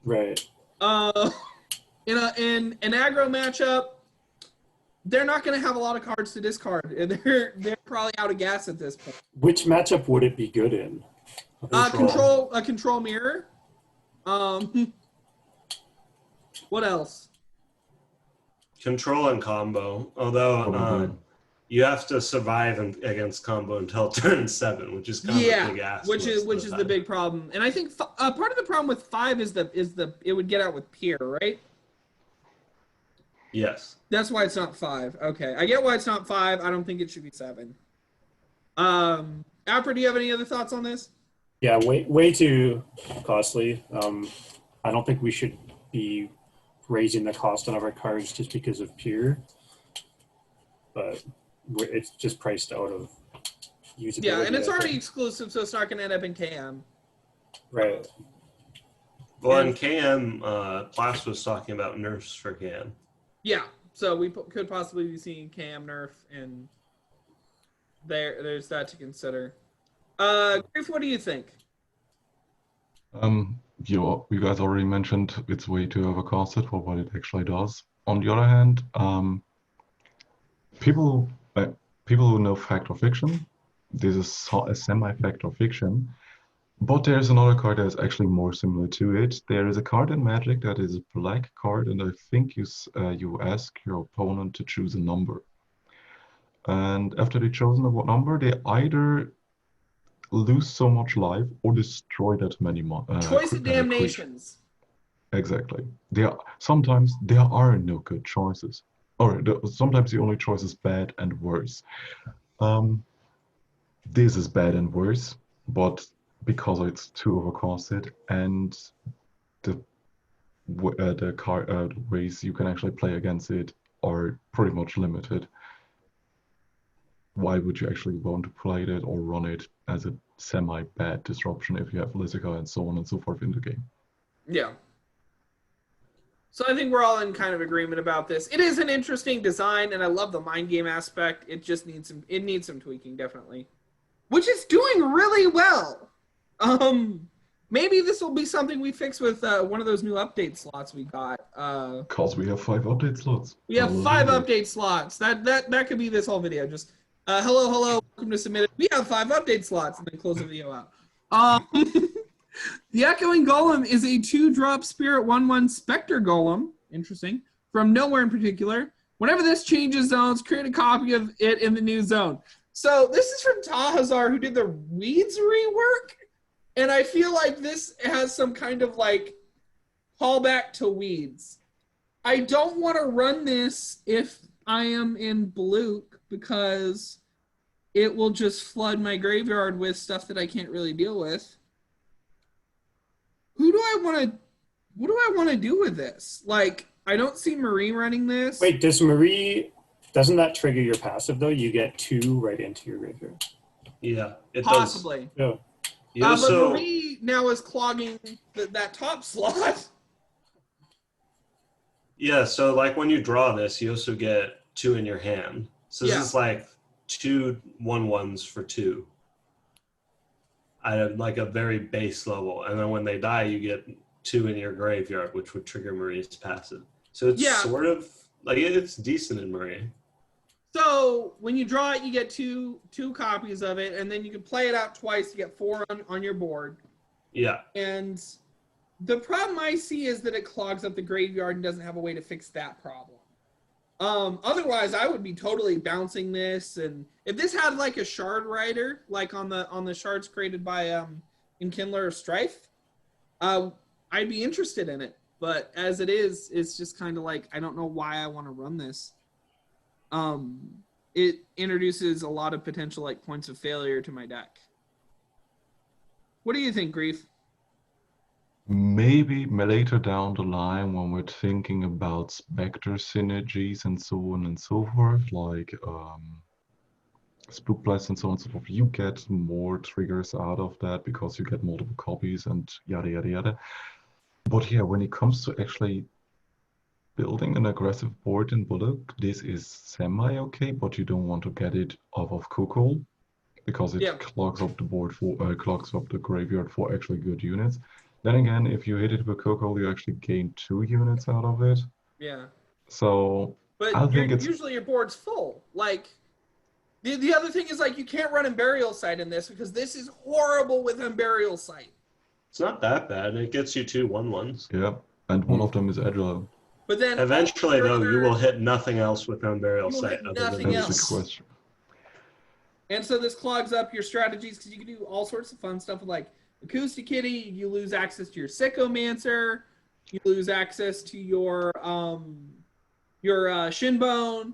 Right. In an aggro matchup, they're not going to have a lot of cards to discard, and they're probably out of gas at this point. Which matchup would it be good in? Control mirror. What else? Control and combo. Although you have to survive against combo until turn 7, which is kind of a big ass. Which is the big problem. And I think part of the problem with 5 is it would get out with Peer, right? Yes. That's why it's not 5. Okay, I get why it's not 5. I don't think it should be 7. Apra, do you have any other thoughts on this? Yeah, way too costly. I don't think we should be raising the cost on our cards just because of Peer, but it's just priced out of usability. Yeah, and it's already exclusive, so it's not going to end up in KM. Right. Well, in KM, Plas was talking about nerfs for KM. Yeah, so we could possibly be seeing KM nerf, and there's that to consider. Griff, what do you think? You guys already mentioned it's way too overcosted for what it actually does. On the other hand, people who know fact or fiction, this is a semi-fact or fiction, but there's another card that is actually more similar to it. There is a card in Magic that is a black card, and I think you ask your opponent to choose a number. And after they've chosen a number, they either lose so much life or destroy that many choice of damnations. Exactly. Sometimes there are no good choices, or sometimes the only choice is bad and worse. This is bad and worse, but because it's too overcosted and the card ways you can actually play against it are pretty much limited. Why would you actually want to play it or run it as a semi-bad disruption if you have Lizika and so on and so forth in the game? Yeah. So I think we're all in kind of agreement about this. It is an interesting design, and I love the mind game aspect. It just needs some tweaking, definitely. Which is doing really well. Maybe this will be something we fix with one of those new update slots we got. Because we have 5 update slots. We have 5 update slots. That could be this whole video. Just hello, welcome to Submit It. We have 5 update slots, and then close the video out. The Echoing Golem is a 2-drop Spirit 1/1 Spectre Golem. Interesting. From nowhere in particular. Whenever this changes zones, create a copy of it in the new zone. So this is from Tahazar, who did the Weeds rework. And I feel like this has some kind of like callback to Weeds. I don't want to run this if I am in Bluk because it will just flood my graveyard with stuff that I can't really deal with. What do I want to do with this? Like, I don't see Marie running this. Wait, doesn't that trigger your passive though? You get 2 right into your graveyard. Yeah, it Possibly. does. Yeah. You But also, Marie now is clogging that top slot. yeah, so like when you draw this, you also get 2 in your hand. So this is like 2 1/1s for 2. At like a very base level. And then when they die, you get 2 in your graveyard, which would trigger Marie's passive. So it's sort of like it's decent in Marie. So when you draw it, you get two copies of it, and then you can play it out twice to get 4 on your board. Yeah. And the problem I see is that it clogs up the graveyard and doesn't have a way to fix that problem. Otherwise, I would be totally bouncing this, and if this had like a shard rider, like on the shards created by Enkindler of Strife, I'd be interested in it. But as it is, it's just kind of like I don't know why I want to run this. It introduces a lot of potential like points of failure to my deck. What do you think, Grief? Maybe later down the line when we're thinking about Spectre synergies and so on and so forth, like Spook Blast and so on and so forth, you get more triggers out of that because you get multiple copies and yada yada yada. But yeah, when it comes to actually building an aggressive board in Bullock, this is semi-okay, but you don't want to get it off of Kukul because it clogs up the board for clogs up the graveyard for actually good units. Then again, if you hit it with Kukul, you actually gain 2 units out of it. Yeah. So but I think it's usually your board's full. Like the other thing is like you can't run Burial Site in this because this is horrible with Burial Site. It's not that bad. It gets you 2 1/1s. Yeah, and one of them is agile. But then eventually, though, you will hit nothing else with Burial Site. Nothing else. That's the question. And so this clogs up your strategies because you can do all sorts of fun stuff with like Acoustic Kitty. You lose access to your Sycomancer. You lose access to your Shinbone.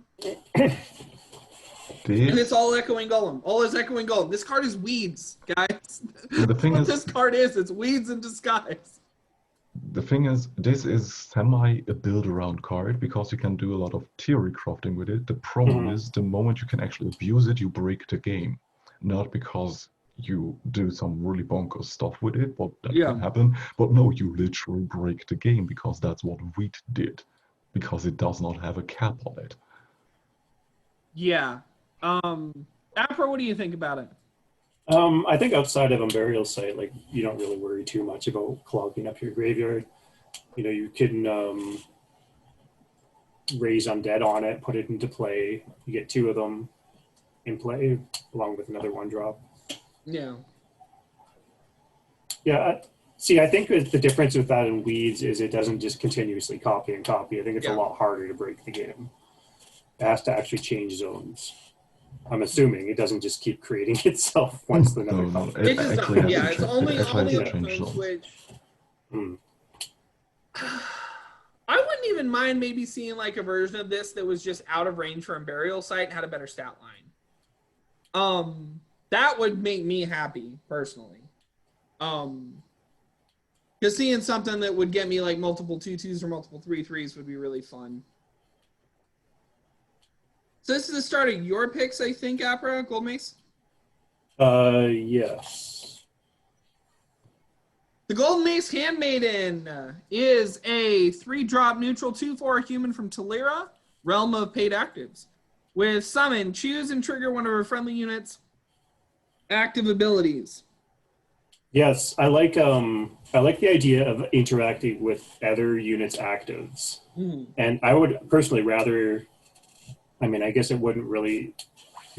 And it's all Echoing Golem. All is Echoing Golem. This card is weeds, guys. The thing what is, this card is, it's weeds in disguise. The thing is, this is semi a build-around card because you can do a lot of theory crafting with it. The problem is the moment you can actually abuse it, you break the game. Not because you do some really bonkers stuff with it, but that can happen. But no, you literally break the game because that's what Wheat did. Because it does not have a cap on it. Yeah. Apra, what do you think about it? I think outside of Burial Site, like you don't really worry too much about clogging up your graveyard. You know, you can raise Undead on it, put it into play. You get 2 of them in play along with another 1-drop. Yeah. Yeah. See, I think the difference with that in Weeds is it doesn't just continuously copy and copy. I think it's a lot harder to break the game. It has to actually change zones. I'm assuming it doesn't just keep creating itself once the another comes. It just doesn't. Yeah, it's only on switch. I wouldn't even mind maybe seeing like a version of this that was just out of range from Burial Site and had a better stat line. That would make me happy personally. Because seeing something that would get me like multiple 2/2s or multiple 3/3s would be really fun. So this is the start of your picks, I think, Apra, Goldmace? Yes. The Goldmace Handmaiden is a 3-drop neutral 2/4 human from Talira, Realm of Paid Actives. With Summon, choose and trigger one of her friendly units' active abilities. Yes, I like the idea of interacting with other units' actives. And I would personally rather... I mean, I guess it wouldn't really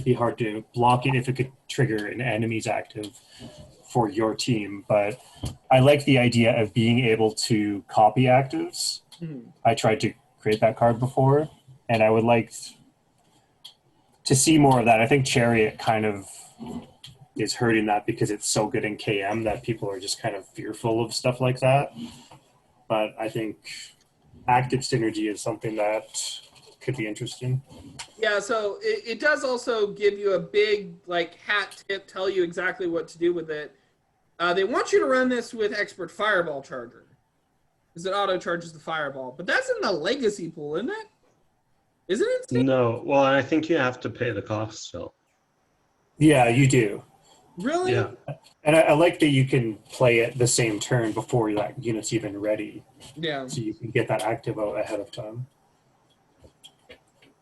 be hard to block it if it could trigger an enemy's active for your team. But I like the idea of being able to copy actives. I tried to create that card before, and I would like to see more of that. I think Chariot kind of is hurting that because it's so good in KM that people are just kind of fearful of stuff like that. But I think active synergy is something that could be interesting. Yeah, so it does also give you a big like hat tip, tell you exactly what to do with it. They want you to run this with Expert Fireball Charger, because it auto charges the Fireball. But that's in the Legacy pool, isn't it? Isn't it? No. Well, I think you have to pay the cost still. Yeah, you do. Really? Yeah. And I like that you can play it the same turn before that unit's even ready, Yeah. so you can get that active out ahead of time.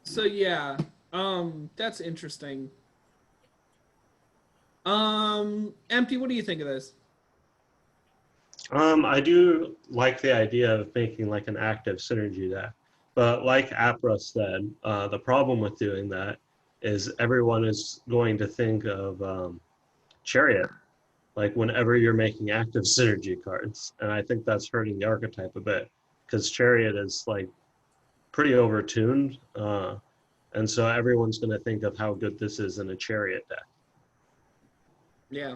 So yeah, that's interesting. Empty, what do you think of this? I do like the idea of making like an active synergy deck, but like Apra said, the problem with doing that is everyone is going to think of Chariot, like whenever you're making active synergy cards, and I think that's hurting the archetype a bit because Chariot is like pretty overtuned, and so everyone's going to think of how good this is in a Chariot deck. Yeah.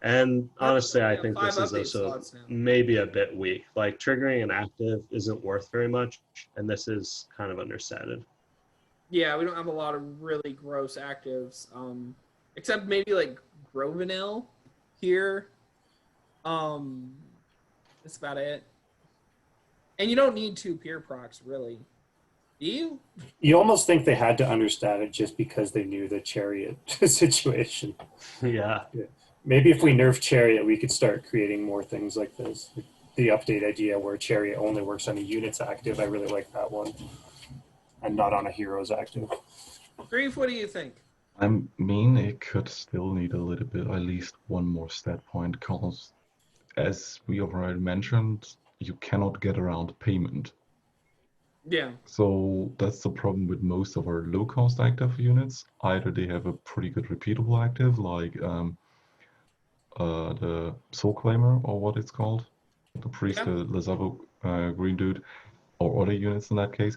And honestly, I Yeah, think 5 this is update also slots now. maybe a bit weak. Like triggering an active isn't worth very much, and this is kind of understated. Yeah, we don't have a lot of really gross actives, except maybe like Grovenel here. That's about it. And you don't need 2 peer procs, really. Do you? You almost think they had to understand it just because they knew the Chariot situation. Yeah. Maybe if we nerf Chariot, we could start creating more things like this. The update idea where Chariot only works on a unit's active, I really like that one. And not on a hero's active. Grief, what do you think? I mean, it could still need a little bit, at least one more stat point, because as we already mentioned, you cannot get around payment. Yeah. So that's the problem with most of our low-cost active units. Either they have a pretty good repeatable active, like the Soul Claimer, or what it's called, the Priest, the Lazavo green dude, or other units in that case,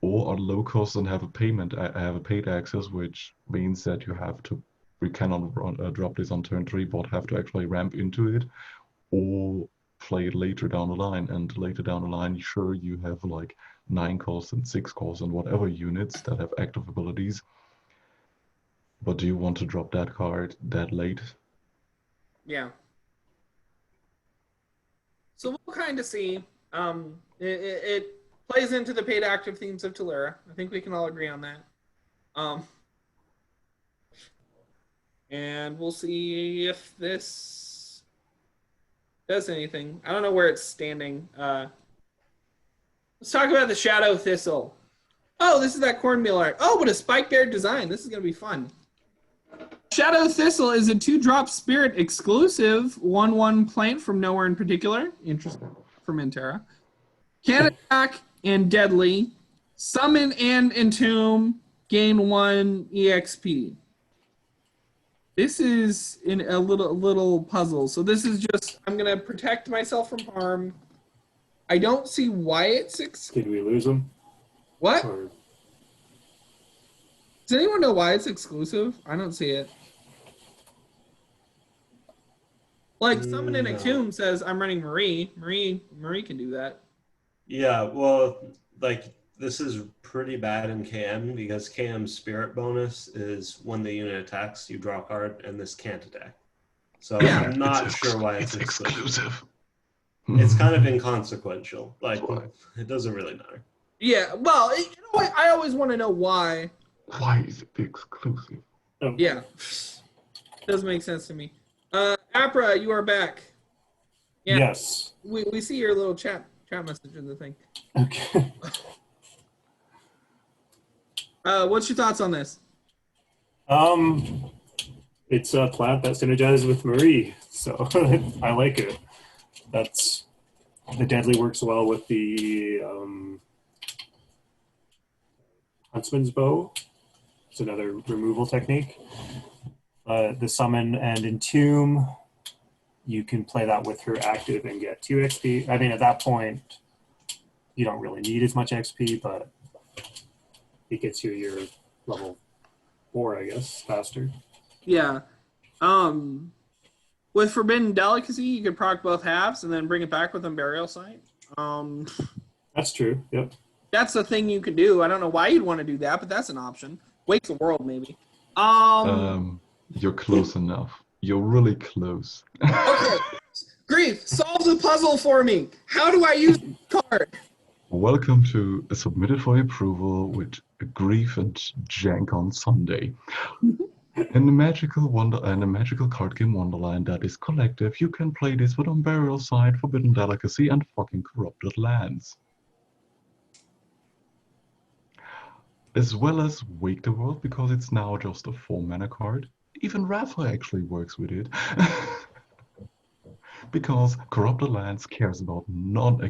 or are low cost and have a payment, have a paid access, which means that we cannot drop this on turn 3, but have to actually ramp into it, or play it later down the line. And later down the line, sure, you have like 9 cost and 6 cost and whatever units that have active abilities, but do you want to drop that card that late? Yeah. So we'll kind of see. It plays into the paid active themes of Talera. I think we can all agree on that. And we'll see if this does anything. I don't know where it's standing. Let's talk about the Shadow Thistle. Oh, this is that cornmeal art. Oh, but a Spike Berd design. This is going to be fun. Shadow Thistle is a 2-drop spirit exclusive 1/1 plant from nowhere in particular. Interesting. From Intera. Can attack and deadly. Summon and entomb. Gain 1 EXP. This is in a little puzzle. So this is just, I'm going to protect myself from harm. I don't see why it's Did we lose them? What? Or... Does anyone know why it's exclusive? I don't see it. Like, Summon and Entomb says, I'm running Marie. Marie can do that. Yeah, well, like, this is pretty bad in KM because KM's spirit bonus is when the unit attacks, you draw a card, and this can't attack. So yeah, I'm not sure why it's exclusive. It's kind of inconsequential. Like, it doesn't really matter. Yeah, well, you know what? I always want to know why. Why is it exclusive? Yeah. Doesn't make sense to me. Apra, you are back. Yeah, yes. We see your little chat message in the thing. Okay. What's your thoughts on this? It's a plant that synergizes with Marie, so I like it. That's the deadly works well with the Huntsman's Bow. It's another removal technique. The summon and entomb, you can play that with her active and get 2 XP. I mean, at that point, you don't really need as much XP, but it gets you your level 4, I guess, faster. Yeah. With Forbidden Delicacy, you could proc both halves and then bring it back with a Burial Site. That's true, yep. That's the thing you could do. I don't know why you'd want to do that, but that's an option. Wake the World, maybe. You're close enough. You're really close. Okay. Grief, solve the puzzle for me. How do I use the card? Welcome to Submitted for Approval with Grief and Jank on Sunday. In the magical card game Wonderland that is collective, you can play this with Unburial Site, Forbidden Delicacy, and fucking Corrupted Lands. As well as Wake the World, because it's now just a 4-mana card. Even Rafa actually works with it. Because Corrupted Lands cares about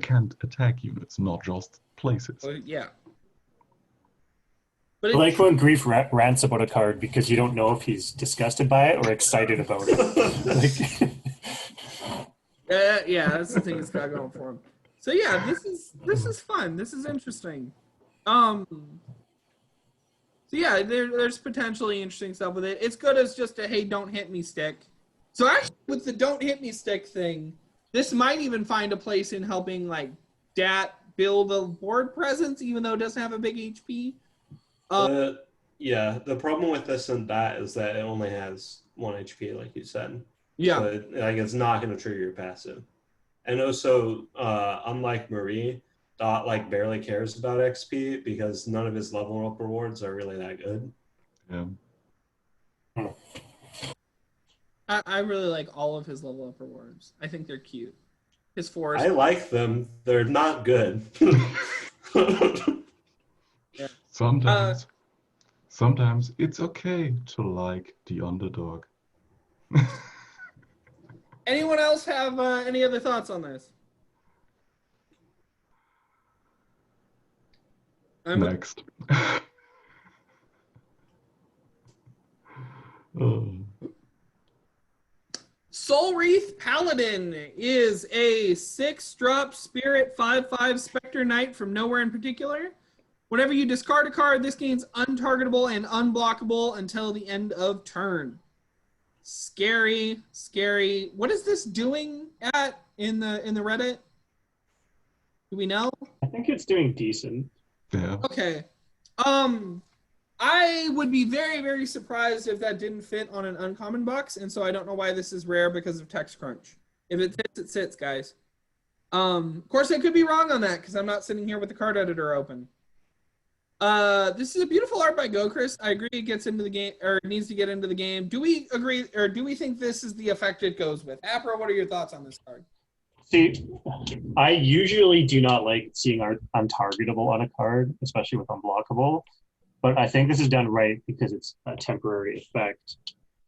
can't attack units, not just places. Well, yeah. But I like when Grief rants about a card because you don't know if he's disgusted by it or excited about it. yeah, that's the thing it's got going for him. So yeah, this is fun. This is interesting. So yeah, there's potentially interesting stuff with it. It's good as just a hey, don't hit me stick. So actually, with the don't hit me stick thing, this might even find a place in helping like Dat build a board presence, even though it doesn't have a big HP. Yeah, the problem with this and that is that it only has 1 HP, like you said. Yeah. So it's not going to trigger your passive. And also, unlike Marie, Dot barely cares about XP because none of his level up rewards are really that good. Yeah. I really like all of his level up rewards. I think they're cute. His forest. I like them. They're not good. Yeah. Sometimes it's okay to like the underdog. Anyone else have any other thoughts on this? Next. Soulwreath Paladin is a 6-drop spirit 5/5 Spectre Knight from nowhere in particular. Whenever you discard a card, this gains untargetable and unblockable until the end of turn. Scary, scary. What is this doing in the Reddit? Do we know? I think it's doing decent. Yeah. Okay. I would be very, very surprised if that didn't fit on an uncommon box, and so I don't know why this is rare because of text crunch. If it fits, it sits, guys. Of course, I could be wrong on that because I'm not sitting here with the card editor open. This is a beautiful art by Chris. I agree it gets into the game, or it needs to get into the game. Do we agree, or do we think this is the effect it goes with? Apra, what are your thoughts on this card? See, I usually do not like seeing untargetable on a card, especially with unblockable. But I think this is done right because it's a temporary effect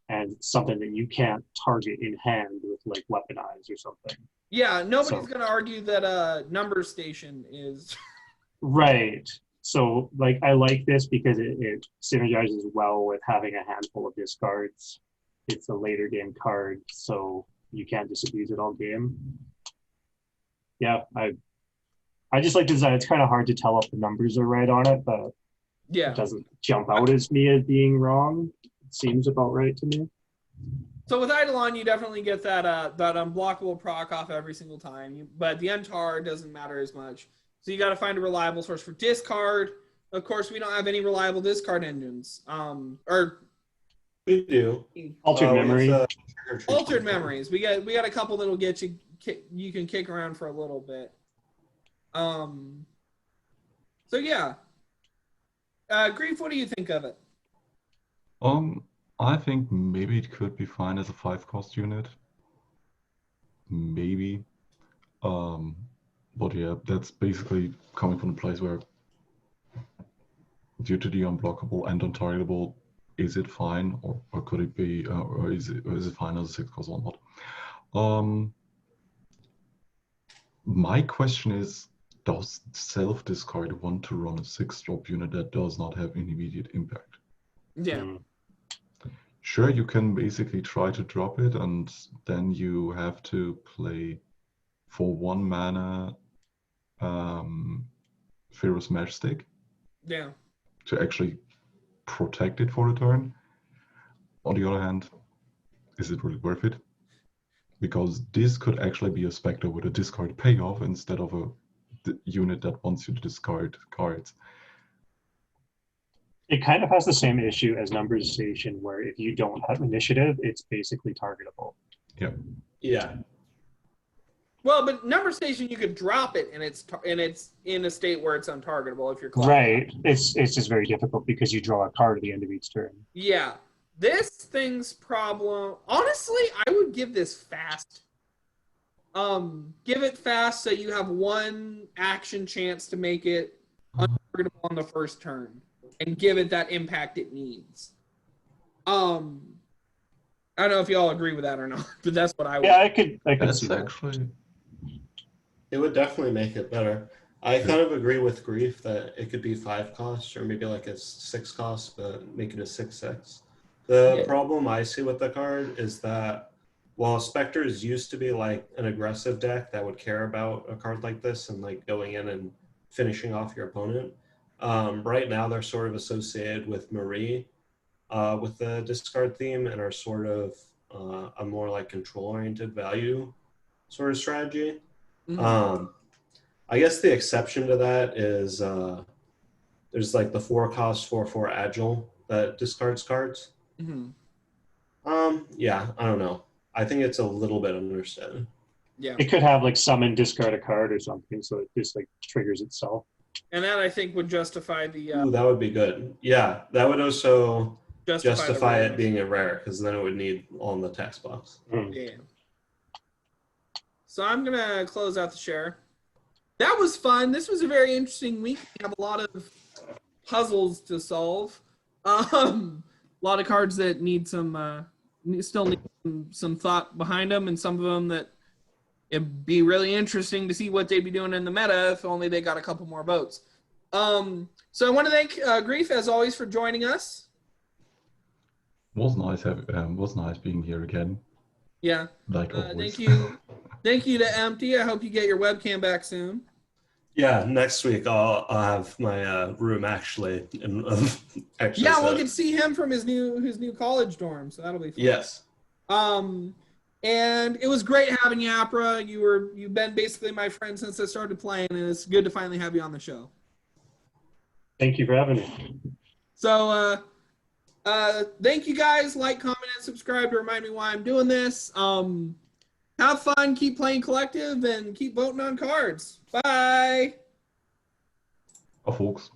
and something that you can't target in hand with weaponize or something. Yeah, nobody's going to argue that number station is... Right. So I like this because it synergizes well with having a handful of discards. It's a later game card, so you can't just abuse it all game. Yeah, I just like the design. It's kind of hard to tell if the numbers are right on it, but yeah, it doesn't jump out as me as being wrong. It seems about right to me. So with Eidolon, you definitely get that unblockable proc off every single time, but the untar doesn't matter as much. So you got to find a reliable source for discard. Of course, we don't have any reliable discard engines. We do. Altered memory. Altered memories. We got a couple that'll get you can kick around for a little bit. So yeah. Grief, what do you think of it? I think maybe it could be fine as a 5-cost unit. Maybe. But yeah, that's basically coming from the place where due to the unblockable and untargetable, is it fine or could it be or is it fine as a 6-cost or not? My question is, does self-discard want to run a 6-drop unit that does not have an immediate impact? Yeah. Sure, you can basically try to drop it and then you have to play for 1 mana Pharaoh's Matchstick. Yeah. To actually protect it for a turn. On the other hand, is it really worth it? Because this could actually be a Spectre with a discard payoff instead of a unit that wants you to discard cards. It kind of has the same issue as Numbers Station, where if you don't have initiative, it's basically targetable. Yeah. Yeah. Well, but Number Station, you could drop it, and it's in a state where it's untargetable if you're close. Right. It's just very difficult because you draw a card at the end of each turn. Yeah. this thing's problem, honestly, I would give this fast. Give it fast so you have one action chance to make it untargetable on the first turn, and give it that impact it needs. I don't know if y'all agree with that or not, but that's what I would. Yeah, I could That's see that. actually It would definitely make it better. I kind of agree with Grief that it could be 5 costs or maybe like a 6 cost, but make it a 6/6. The problem I see with the card is that while Spectres used to be like an aggressive deck that would care about a card like this and like going in and finishing off your opponent, right now they're sort of associated with Marie with the discard theme and are sort of a more like control-oriented value sort of strategy. Mhm. I guess the exception to that is there's like the 4-cost 4/4 Agile that discards cards. Mhm. Yeah, I don't know. I think it's a little bit understated. Yeah, It could have like summon, discard a card or something, so it just like triggers itself. and that I think would justify the Ooh, that would be good. Yeah, that would also justify the it being a rare because then it would need all in the text box. Yeah. So I'm gonna close out the share. That was fun. This was a very interesting week. We have a lot of puzzles to solve. A lot of cards that need some still need some thought behind them, and some of them that it'd be really interesting to see what they'd be doing in the meta if only they got a couple more votes. So I want to thank Grief as always for joining us. was nice being here again. Yeah. Like always. Thank you to Empty. I hope you get your webcam back soon. Yeah, next week I'll have my room actually. Yeah, we'll get to see him from his new college dorm, so that'll be fun. Yes. And it was great having you, Apra. You've been basically my friend since I started playing, and it's good to finally have you on the show. Thank you for having me. So thank you guys. Like, comment, and subscribe to remind me why I'm doing this. Have fun, keep playing collective, and keep voting on cards. Bye. Auf Hoax.